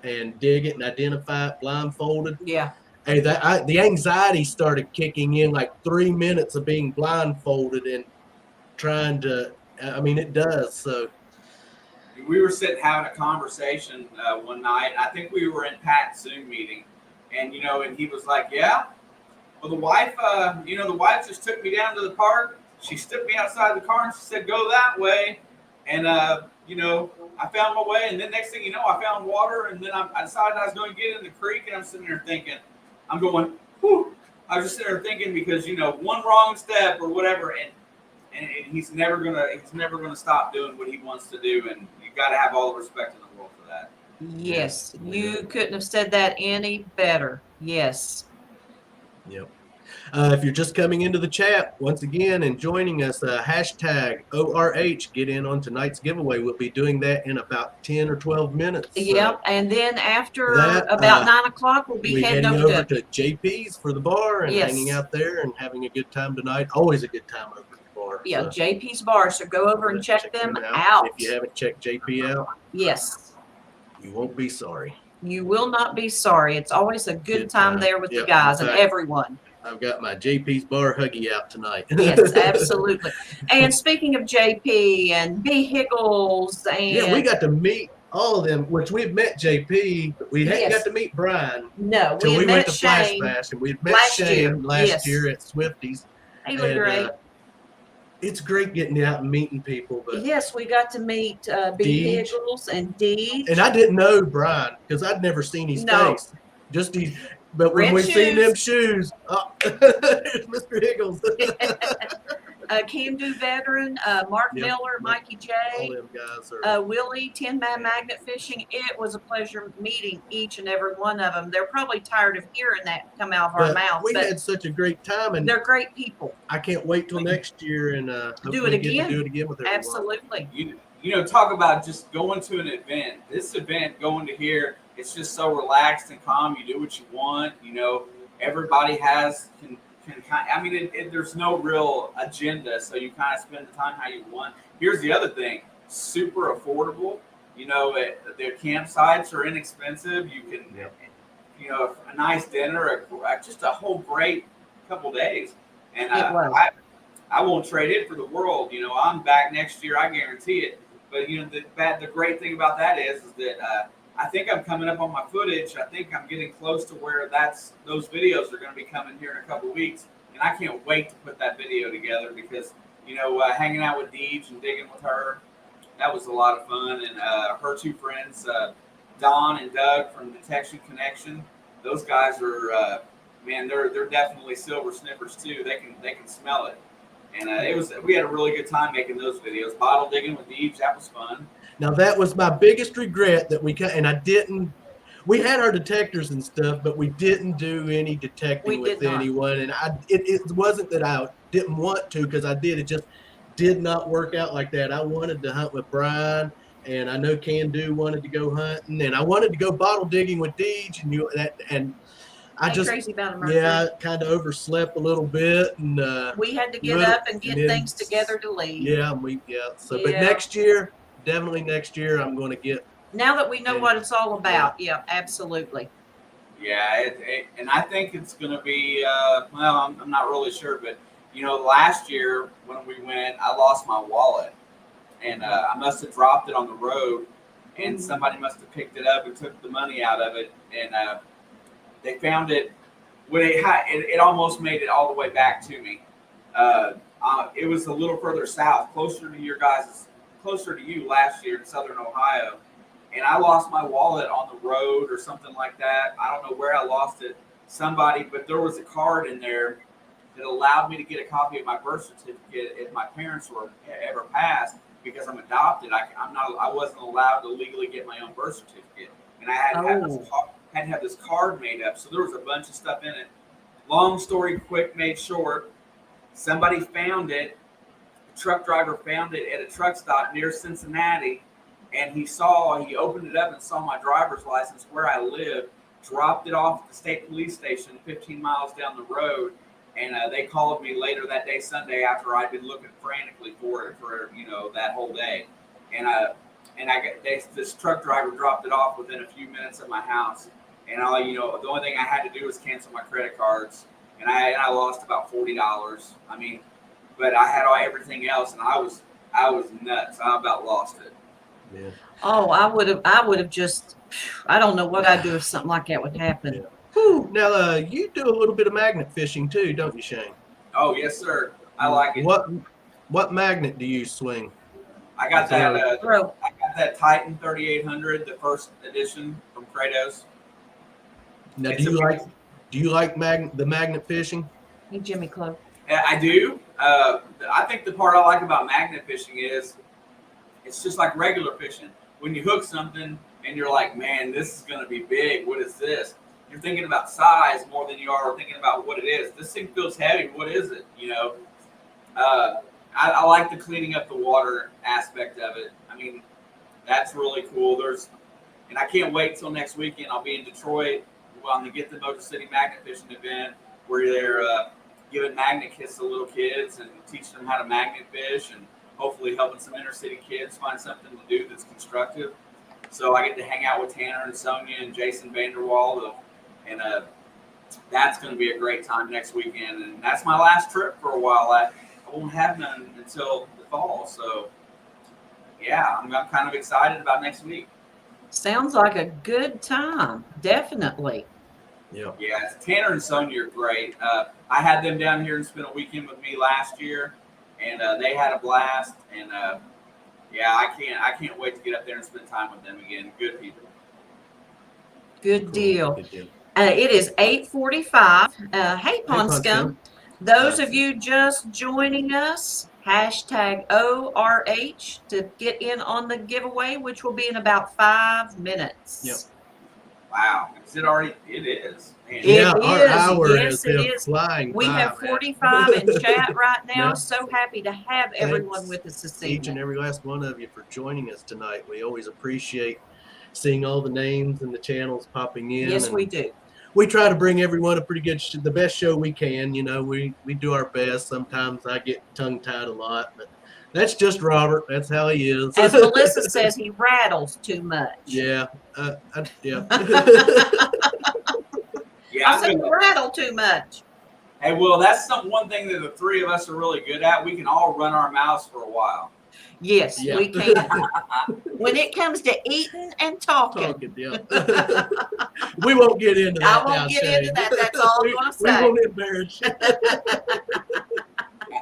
and dig it and identify it blindfolded. Yeah. Hey, the anxiety started kicking in like 3 minutes of being blindfolded and trying to. I mean, it does. So. We were sitting having a conversation one night. I think we were in Pat's Zoom meeting, and you know, and he was like, "Yeah, well, the wife just took me down to the park. She stepped me outside the car and she said, go that way, and you know, I found my way. And then next thing you know, I found water, and then I decided I was going to get in the creek, and I'm sitting there thinking, I'm going, whew. I was just sitting there thinking, because you know, one wrong step or whatever, and he's never gonna stop doing what he wants to do, and you got to have all the respect in the world for that. Yes, you couldn't have said that any better. Yes. Yep. If you're just coming into the chat once again and joining us, hashtag ORH, get in on tonight's giveaway. We'll be doing that in about 10 or 12 minutes. Yep, and then after about 9 o'clock, we'll be heading over to JP's for the bar and hanging out there and having a good time tonight. Always a good time over at the bar. Yeah, so. JP's bar. So go over and check them out. If you haven't checked JP out, yes, you won't be sorry. You will not be sorry. It's always a good time there with the guys and everyone. I've got my JP's Bar Huggy out tonight. Yes, absolutely. And speaking of JP and B. Higgles and Yeah, we got to meet all of them, which we've met JP, but we hadn't Yes. got to meet Brian no, till we we had went met to Flash Shane. Bash, and we met last year, Shane last yes. year at Swifties. He looked And, great. It's great getting out and meeting people, but Yes, we got to meet B. Deej. Higgles and Deej. and I didn't know Brian because I'd never seen his No. face. Just these, but when Red we seen shoes. them shoes, there's Mr. Higgles. Can Do veteran, Mark Yep. Miller, Mikey J. All them guys are. Willie, 10-man magnet fishing. It was a pleasure meeting each and every one of them. They're probably tired of hearing that come out of our But mouth, we but had such a great time, and they're great people. I can't wait till next year and hopefully it get to again. do it again with everyone. Absolutely. You know, talk about just going to an event. This event, going to here, it's just so relaxed and calm. You do what you want. You know, everybody can kind. I mean, there's no real agenda, so you kind of spend the time how you want. Here's the other thing: super affordable. You know, their campsites are inexpensive. You can, Yep. you know, a nice dinner, just a whole great couple days. And It was. I won't trade it for the world. You know, I'm back next year. I guarantee it. But you know, the great thing about that is that I think I'm coming up on my footage. I think I'm getting close to where those videos are going to be coming here in a couple of weeks, and I can't wait to put that video together because you know, hanging out with Deej and digging with her, that was a lot of fun. And her two friends, Don and Doug from Detection Connection, those guys are man, they're definitely silver sniffers too. They can smell it. And we had a really good time making those videos. Bottle digging with Deej, that was fun. Now that was my biggest regret that and I didn't. We had our detectors and stuff, but we didn't do any detecting We with did not. anyone. And it wasn't that I didn't want to, because I did. It just did not work out like that. I wanted to hunt with Brian, and I know Can Do wanted to go hunting, and I wanted to go bottle digging with Deej, and I Ain't just crazy about it, Murphy. yeah, kind of overslept a little bit, and We had to get Little- up and get and then- things together to leave. yeah, So, but Yeah. next year, definitely next year, I'm going to get. Now that we know Yeah. what it's all about, yeah, absolutely. Yeah, and I think it's going to be, well, I'm not really sure, but, you know, last year when we went, I lost my wallet, and I must have dropped it on the road, and somebody must have picked it up and took the money out of it, and they found it when it almost made it all the way back to me. It was a little further south, closer to you last year in Southern Ohio. And I lost my wallet on the road or something like that. I don't know where I lost it. But there was a card in there that allowed me to get a copy of my birth certificate if my parents were ever passed, because I'm adopted. I wasn't allowed to legally get my own birth certificate, and I had to have this card made up. So there was a bunch of stuff in it. Long story quick, made short. Somebody found it. The truck driver found it at a truck stop near Cincinnati. And he opened it up and saw my driver's license where I live, dropped it off at the state police station 15 miles down the road. And they called me later that day, Sunday, after I'd been looking frantically for it for, you know, that whole day. And this truck driver dropped it off within a few minutes of my house. And the only thing I had to do was cancel my credit cards. And I lost about $40. I mean, but I had everything else, and I was nuts. I about lost it. Yeah. Oh, I would have just, I don't know what I'd do if something like that would happen. Yeah. Whew. Now, you do a little bit of magnet fishing too, don't you, Shane? Oh yes, sir. I like it. What magnet do you swing? I got that. Bro, I got that Titan 3800, the first edition from Kratos. Now, It's do you like the magnet fishing? hey, Jimmy Clove. Yeah, I do. I think the part I like about magnet fishing is it's just like regular fishing. When you hook something and you're like, man, this is going to be big. What is this? You're thinking about size more than you are thinking about what it is. This thing feels heavy. What is it? You know, I like the cleaning up the water aspect of it. I mean, that's really cool. And I can't wait till next weekend. I'll be in Detroit on the Get the Motor City Magnet Fishing event, where they're giving magnet kits to little kids and teaching them how to magnet fish, and hopefully helping some inner city kids find something to do that's constructive. So I get to hang out with Tanner and Sonia and Jason Vanderwall, and that's going to be a great time next weekend. And that's my last trip for a while. I won't have none until the fall. So, yeah, I'm kind of excited about next week. Sounds like a good time. Definitely. Yeah. Yeah, Tanner and Sonia are great. I had them down here and spent a weekend with me last year, and they had a blast. And yeah, I can't wait to get up there and spend time with them again. Good people. Good Cool. deal. Good deal. It is 8:45. Hey, Pond Pond Scum. Scum. Those of you just joining us, hashtag ORH to get in on the giveaway, which will be in about 5 minutes. Yep. Wow, is it already? It is. Man. It Yeah, our is. hour Yes, has it been is. flying We by, have man. 45 in chat right now. Yeah. So happy to have everyone Thanks, with us this each and evening. every last one of you for joining us tonight. We always appreciate seeing all the names and the channels popping in. Yes, and we do. we try to bring everyone a pretty good, the best show we can. You know, we do our best. Sometimes I get tongue tied a lot, but that's just Robert. That's how he is. As Melissa says, he rattles too much. Yeah, yeah. Yeah, I I'm said gonna- rattle too much. Hey, Will, that's one thing that the three of us are really good at. We can all run our mouths for a while. Yes, Yeah. we can. When it comes to eating and talking, Talking, yeah. We won't get into that. I won't now, get Shane. into that. That's all I'm gonna We say. won't embarrass you.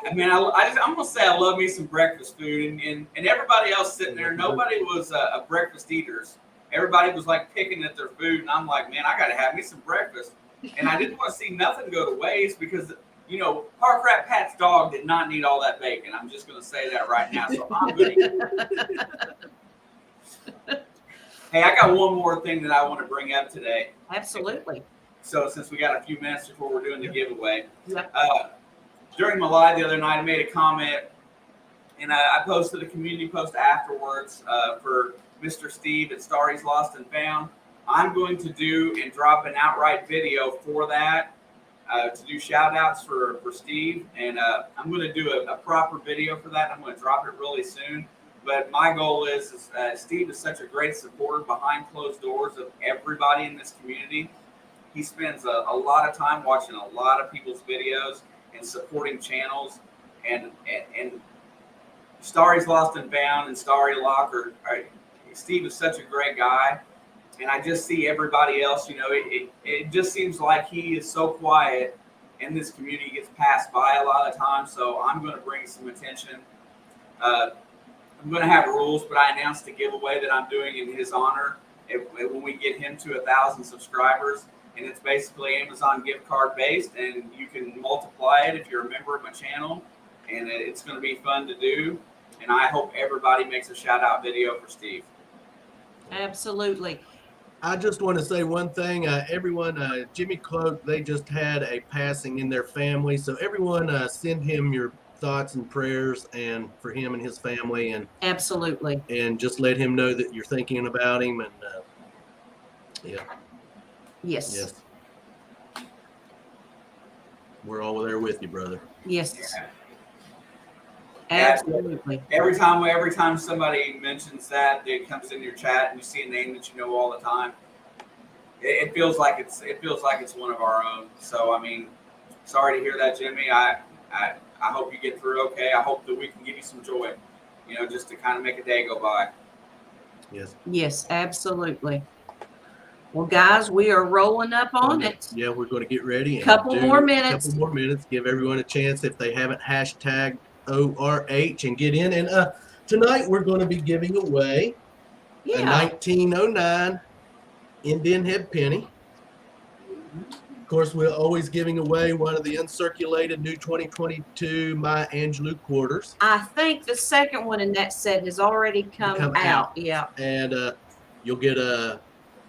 I mean, I'm gonna say I love me some breakfast food, and everybody else sitting there, nobody was a breakfast eaters. Everybody was like picking at their food, and I'm like, man, I gotta have me some breakfast. And I didn't want to see nothing go to waste because, you know, Park Rat Pat's dog did not need all that bacon. I'm just gonna say that right now. So I'm gonna. Hey, I got one more thing that I want to bring up today. Absolutely. So since we got a few minutes before we're doing the giveaway, Yep. During my live the other night, I made a comment, and I posted a community post afterwards for Mr. Steve at Starry's Lost and Found. I'm going to do and drop an outright video for that to do shout outs for Steve, and I'm going to do a proper video for that. I'm going to drop it really soon. But my goal is Steve is such a great supporter behind closed doors of everybody in this community. He spends a lot of time watching a lot of people's videos and supporting channels, and Starry's Lost and Found and Starry Lock Steve is such a great guy, and I just see everybody else. You know, it just seems like he is so quiet, and this community gets passed by a lot of times. So I'm going to bring some attention. I'm going to have rules, but I announced a giveaway that I'm doing in his honor when we get him to 1,000 subscribers. And it's basically Amazon gift card based, and you can multiply it if you're a member of my channel, and it's going to be fun to do. And I hope everybody makes a shout out video for Steve. Absolutely. I just want to say one thing. Everyone, Jimmy Cloak, they just had a passing in their family. So everyone, send him your thoughts and prayers, and for him and his family, Absolutely. and just let him know that you're thinking about him. And yeah, Yes. yes, we're all there with you, brother. Yes. Yeah. Absolutely. Every time somebody mentions that, it comes in your chat and you see a name that you know all the time. It feels like it's one of our own. So I mean, sorry to hear that, Jimmy. I hope you get through okay. I hope that we can give you some joy, you know, just to kind of make a day go by. Yes. Yes, absolutely. Well, guys, we are rolling up on it. Yeah, we're going to get ready. And Couple do more a minutes. Couple more minutes. Give everyone a chance if they haven't hashtag ORH and get in. And tonight we're going to be giving away a Yeah. 1909 Indian head penny. Of course, we're always giving away one of the uncirculated new 2022 Maya Angelou quarters. I think the second one in that set has already come Come out. out. Yeah. And you'll get a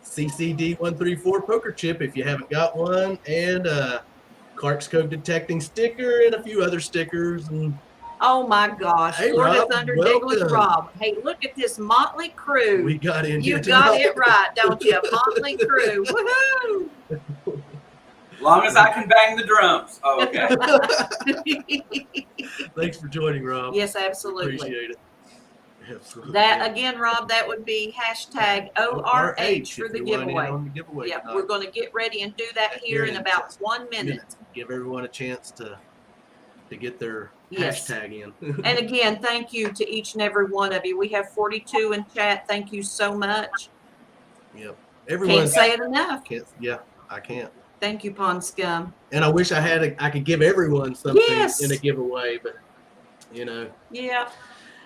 CCD 134 poker chip if you haven't got one, and Clark's Cove detecting sticker, and a few other stickers. And Oh my gosh. Hey, Florida Rob, Thunder Dig with welcome. Rob. Hey, look at this motley crew. we got in You here got tonight. it right, don't you? Motley crew. Woohoo! As long as I can bang the drums. Oh, okay. Thanks for joining, Rob. Yes, absolutely. Appreciate it. Absolutely. That again, Rob, that would be hashtag ORH for if the you want in giveaway. on the giveaway Yep, tonight. we're going to get ready and do that here in about just 1 minute. Give everyone a chance to get their Yes. hashtag in. And again, thank you to each and every one of you. We have 42 in chat. Thank you so much. Yep. Can't Everyone say it enough. yeah, I can't. Thank you, Pond Scum. And I wish I could give everyone something Yes. in a giveaway, but you know, Yeah.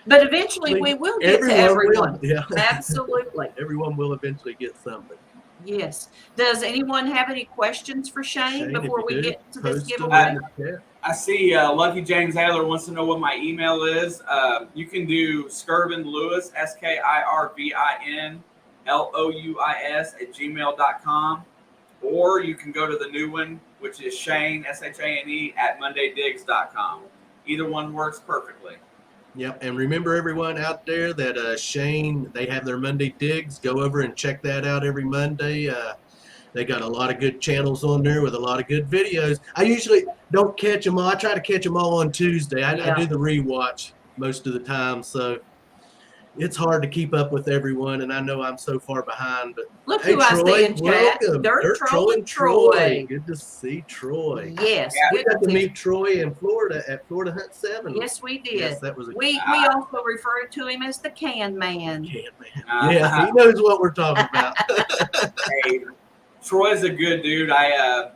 But eventually we will get to everyone. will. Yeah. Absolutely. Everyone will eventually get something. Yes. Does anyone have any questions for Shane, Shane, if before you we do, get to this post them giveaway? in the chat. I see Lucky James Ayler wants to know what my email is. You can do Skirvin Lewis, SKIRVIN LOUIS @gmail.com, or you can go to the new one, which is Shane SHANE @mondaydigs.com. Either one works perfectly. Yep, and remember everyone out there that Shane, they have their Monday Digs. Go over and check that out every Monday. They got a lot of good channels on there with a lot of good videos. I usually don't catch them all. I try to catch them all on Tuesday. I do the rewatch most of the time, so it's hard to keep up with everyone, and I know I'm so far behind. But Look hey, who I see in chat. welcome. Dirt Trolling Troy. Good to see Troy. Yes. Yeah, We good got to see- meet Troy in Florida at Florida Hunt 7. Yes, we did. Yes, that was a We also referred to him as the Can Man. can, man. Yeah, he knows what we're talking about. Hey, Troy's a good dude. I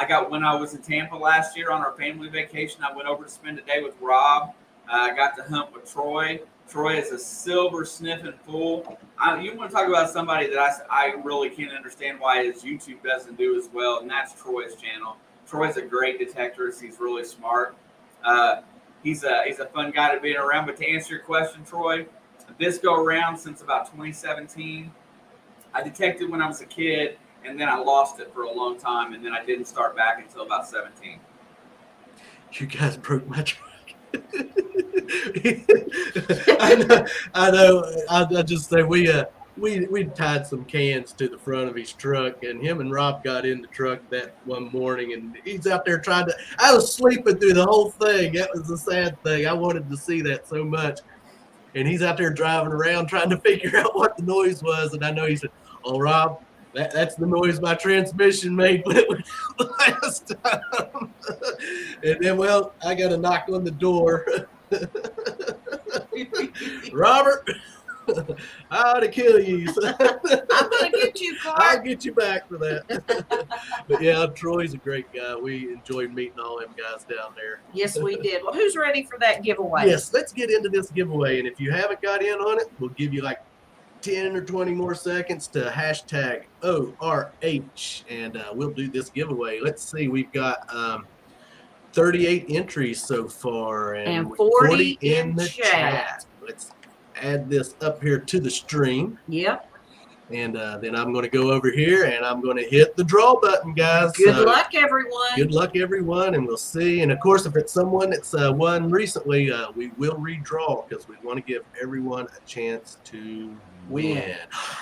got, when I was in Tampa last year on our family vacation, I went over to spend a day with Rob. I got to hunt with Troy. Troy is a silver sniffing fool. You want to talk about somebody that I really can't understand why his YouTube doesn't do as well, and that's Troy's channel. Troy's a great detectorist. He's really smart. He's a fun guy to be around. But to answer your question, Troy, this go around since about 2017. I detected when I was a kid, and then I lost it for a long time, and then I didn't start back until about 17. You guys broke my truck. I know. I just say we tied some cans to the front of his truck, and him and Rob got in the truck that one morning, and he's out there trying to. I was sleeping through the whole thing. That was the sad thing. I wanted to see that so much, and he's out there driving around trying to figure out what the noise was. And I know he said, "Oh, Rob, that's the noise my transmission made when it went out the last time." And then, well, I got a knock on the door. Robert, I ought to kill you. I'm going to get you, I'll Clark. get you back for that. But yeah, Troy's a great guy. We enjoyed meeting all them guys down there. Yes, we did. Well, who's ready for that giveaway? Yes, let's get into this giveaway. And if you haven't got in on it, we'll give you like 10 or 20 more seconds to hashtag ORH, and we'll do this giveaway. Let's see, we've got 38 entries so far, and 40 in in the chat. Let's add this up here to the stream, Yep. and then I'm going to go over here and I'm going to hit the draw button, guys. Good luck, everyone. Good luck, everyone, and we'll see. And of course, if it's someone that's won recently, we will redraw because we want to give everyone a chance to win.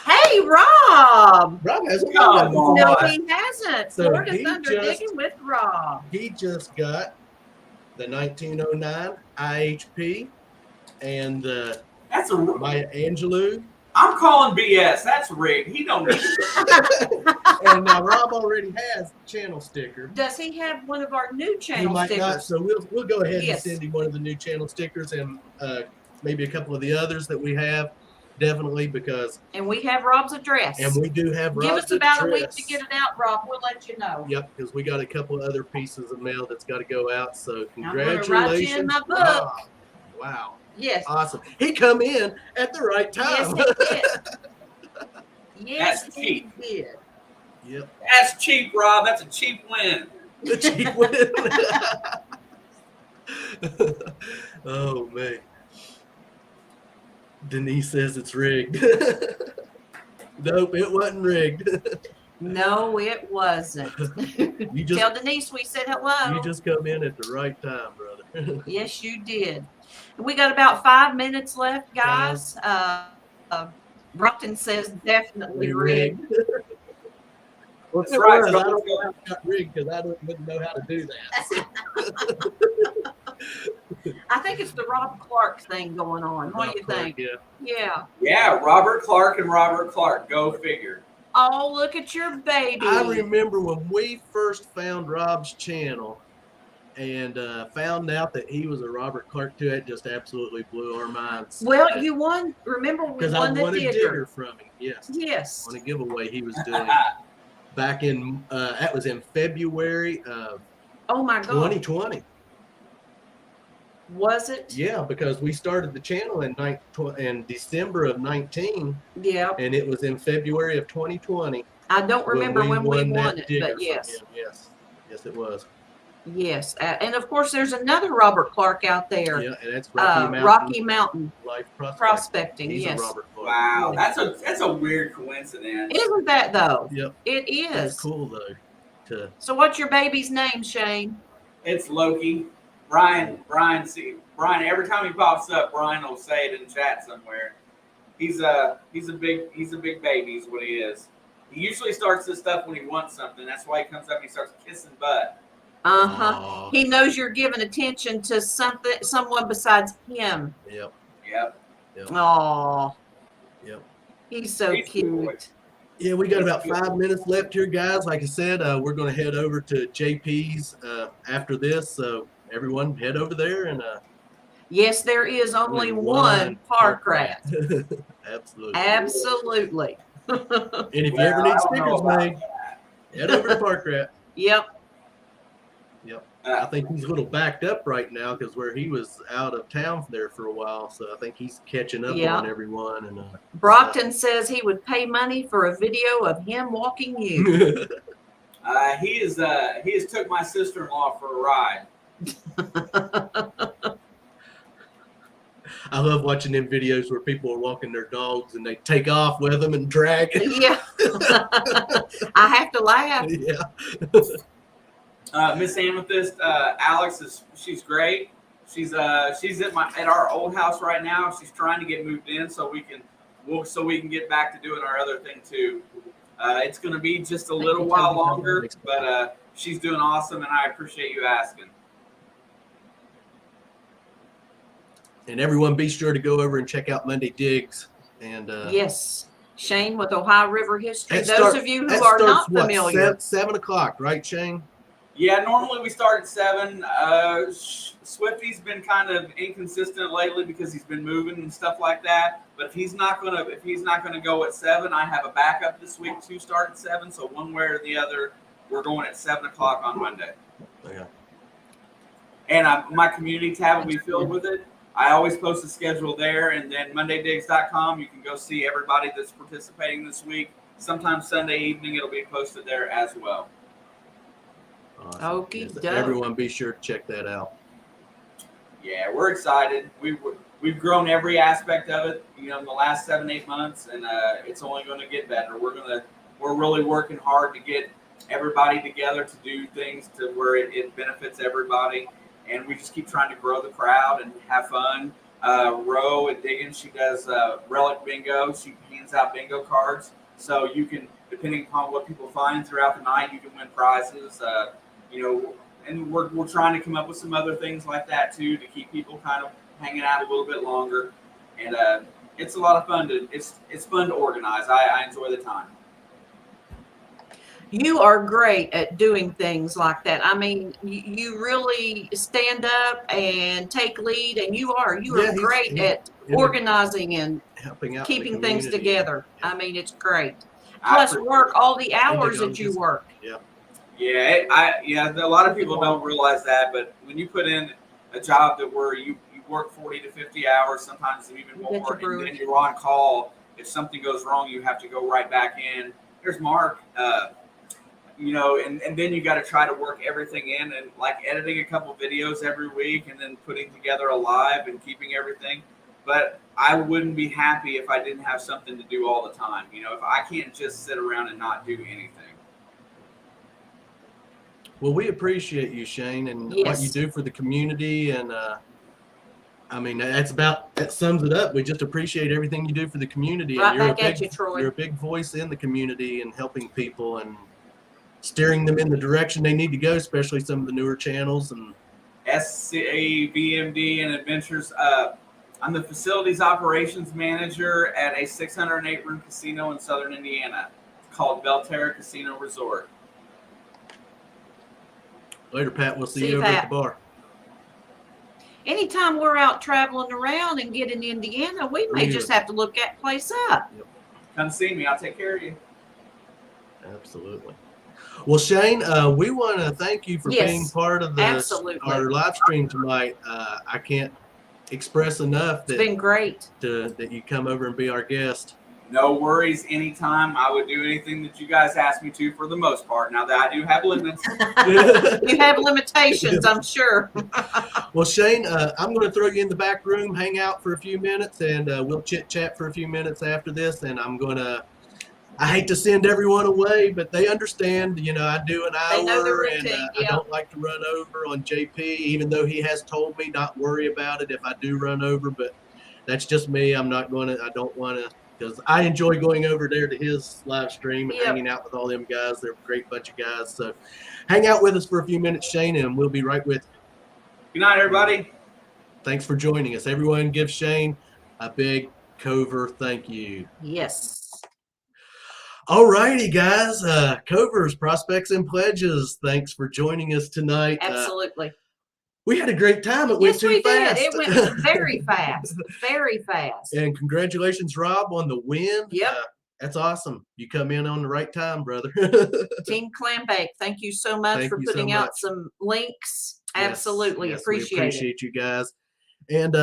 Hey, Rob. Rob hasn't Come won. on. No, he hasn't. So Florida he Thunder just- digging with Rob. He just got the 1909 IHP and the That's Maya Angelou. I'm calling BS. That's rigged. He don't need it. And now Rob already has the channel sticker. Does he have one of our new He channel might not, stickers? so we'll go ahead Yes. and send him one of the new channel stickers and maybe a couple of the others that we have, definitely, because And we have Rob's address. and we do have Give Rob's us about a week address. to get it out, Rob. We'll let you know. Yep, because we got a couple of other pieces of mail that's got to go out. So I'm gonna write congratulations, you in my book. Rob. Wow, Yes. awesome. He come in at the right Yes, time. he did. Yes, That's he cheap. did. Yep, That's cheap, Rob. That's a cheap win. the cheap win. Oh man. Denise says it's rigged. Nope, it wasn't rigged. No, it wasn't. You just Tell Denise we said hello. you just come in at the right time, brother. Yes, you did. We got about 5 minutes left, guys. Brockton says definitely rigged. Well, That's it right, was. I Brother don't Phil. know how it got rigged because I wouldn't know how to do that. I think it's the Rob Clark thing going on. What do you Clark, think? Yeah. Yeah. Yeah, Robert Clark and Robert Clark. Go figure. Oh, look at your baby. I remember when we first found Rob's channel and found out that he was a Robert Clark too. It just absolutely blew our minds. Well, you won. Remember, we Because I won the won a digger. digger from him. Yes. Yes. On a giveaway he was doing back in that was in February of Oh my God. 2020. Was it? Yeah, because we started the channel in December of 19, Yeah. and it was in February of 2020. I don't remember when we won that it, digger but from yes. him. Yes, it was. Yes. And of course, there's another Robert Clark out there. Yeah, and that's Rocky Rocky Mountain Life Prospecting. He's Yes. a Robert Clark. Wow, that's a weird coincidence. Isn't that though? Yep. It is. That's cool though. So what's your baby's name, Shane? It's Loki. Brian, every time he pops up, Brian will say it in chat somewhere. He's a big baby is what he is. He usually starts this stuff when he wants something. That's why he comes up and he starts kissing butt. Uh-huh. Aw. He knows you're giving attention to someone besides him. Yep. Oh, Yep. he's so He's cute. cute. Yeah, we got about 5 minutes left here, guys. Like I said, we're going to head over to JP's after this. So everyone head over there and Yes, there is only one park rat. Absolutely. Absolutely. And if you Well, ever I need don't know stickers about made, head over to Park Rat. Yep. I think he's a little backed up right now because where he was out of town there for a while. So I think he's catching up Yeah. on everyone. And Brockton says he would pay money for a video of him walking you. He has took my sister-in-law for a ride. I love watching them videos where people are walking their dogs and they take off with them and drag it. Yeah. I have to laugh. Yeah. Miss Amethyst, Alex she's great. She's at our old house right now. She's trying to get moved in so we can get back to doing our other thing too. It's going to be just a little while longer, but she's doing awesome, and I appreciate you asking. And everyone be sure to go over and check out Monday Digs. And Yes. Shane with Ohio River History. that Those start- of you that who are starts, not what, familiar. 7 o'clock, right, Shane? Yeah, normally we start at 7. Swifty's been kind of inconsistent lately because he's been moving and stuff like that. But if he's not gonna go at 7, I have a backup this week to start at 7. So one way or the other, we're going at 7 o'clock on Monday. Yeah. And my community tab will be filled with it. I always post a schedule there, and then MondayDigs.com. You can go see everybody that's participating this week. Sometimes Sunday evening it'll be posted there as well. Awesome. Okey Yes, doke. everyone be sure to check that out. Yeah, we're excited. We've grown every aspect of it, in the last 7-8 months, and it's only going to get better. We're really working hard to get everybody together to do things to where it benefits everybody, and we just keep trying to grow the crowd and have fun. Ro at Diggins, she does relic bingo. She hands out bingo cards, so you can, depending upon what people find throughout the night, you can win prizes. And we're trying to come up with some other things like that too to keep people kind of hanging out a little bit longer. And it's a lot of fun it's fun to organize. I enjoy the time. You are great at doing things like that. I mean, you really stand up and take lead, and you are Yeah, great at in the- organizing and Helping out in the keeping things community. together. I mean, it's great. I Plus, appreciate work it. all the hours that you work. Yeah, a lot of people don't realize that, but when you put in a job that where you work 40 to 50 hours, sometimes even You get more, your and then you're on call. If something goes wrong, you have to go right back in. There's Mark, and then you got to try to work everything in, and like editing a couple videos every week and then putting together a live and keeping everything. But I wouldn't be happy if I didn't have something to do all the time. If I can't just sit around and not do anything. Well, we appreciate you, Shane, and what Yes. you do for the community. And I mean, that sums it up. We just appreciate everything you do for the community. Right And you're back at you, Troy. You're a big voice in the community and helping people and steering them in the direction they need to go, especially some of the newer channels. And SCVMD and Adventures. I'm the facilities operations manager at a 608 room casino in southern Indiana. It's called Belterra Casino Resort. Later, Pat. We'll see See you you, over at Pat. the bar. Anytime we're out traveling around and get in Indiana, we may Really? just have to look that place up. Come see me. I'll take care of you. Absolutely. Well, Shane, we want to thank you for Yes, being part of absolutely. our live stream tonight. I can't express enough It's been great. that you come over and be our guest. No worries. Anytime. I would do anything that you guys ask me to for the most part. Now that I do have limits. You have limitations, I'm sure. Well, Shane, I'm going to throw you in the back room, hang out for a few minutes, and we'll chit chat for a few minutes after this. And I hate to send everyone away, but they understand, I do an They know the hour and routine, I yeah. don't like to run over on JP, even though he has told me not worry about it if I do run over, but that's just me. I don't want to, because I enjoy going over there to his live stream and Yep. hanging out with all them guys. They're a great bunch of guys. So hang out with us for a few minutes, Shane, and we'll be right with you. Good night, everybody. Thanks for joining us. Everyone give Shane a big Cover thank you. Yes. All righty, guys. Covers, Prospects, and Pledges. Thanks for joining us tonight. Absolutely. We had a great time. It went Yes, too we fast. did. It went very fast. Very fast. And congratulations, Rob, on the win. Yep. That's awesome. You come in on the right time, brother. Team Clambake, thank you so much Thank for you so putting out much. some links. Yes, Absolutely. yes, we appreciate it. appreciate you guys. And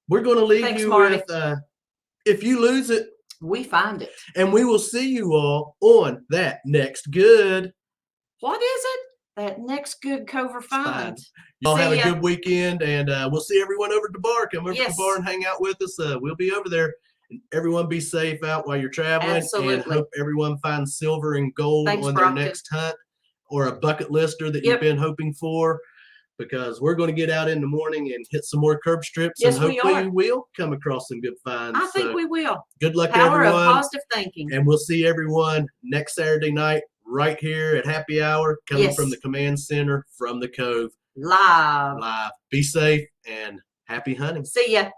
we're going to leave Thanks, you Marty. with if you lose it, We find it. and we will see you all on that next good. What is it? That next good cover find. Y'all have See a ya. good weekend, and we'll see everyone over at the bar. Come over to Yes. the bar and hang out with us. We'll be over there. And everyone be safe out while you're traveling. And Absolutely. hope everyone finds silver and gold Thanks, on their Brockton. next hunt or a bucket lister that Yep. you've been hoping for. Because we're going to get out in the morning and hit some more curb strips. Yes, and we hopefully are. we'll come across some good finds. I think So we will. good luck, Power of everyone. positive thinking. And we'll see everyone next Saturday night right here at Happy Hour, coming Yes. from the command center from the Cove Live. live. Be safe and happy hunting. See ya.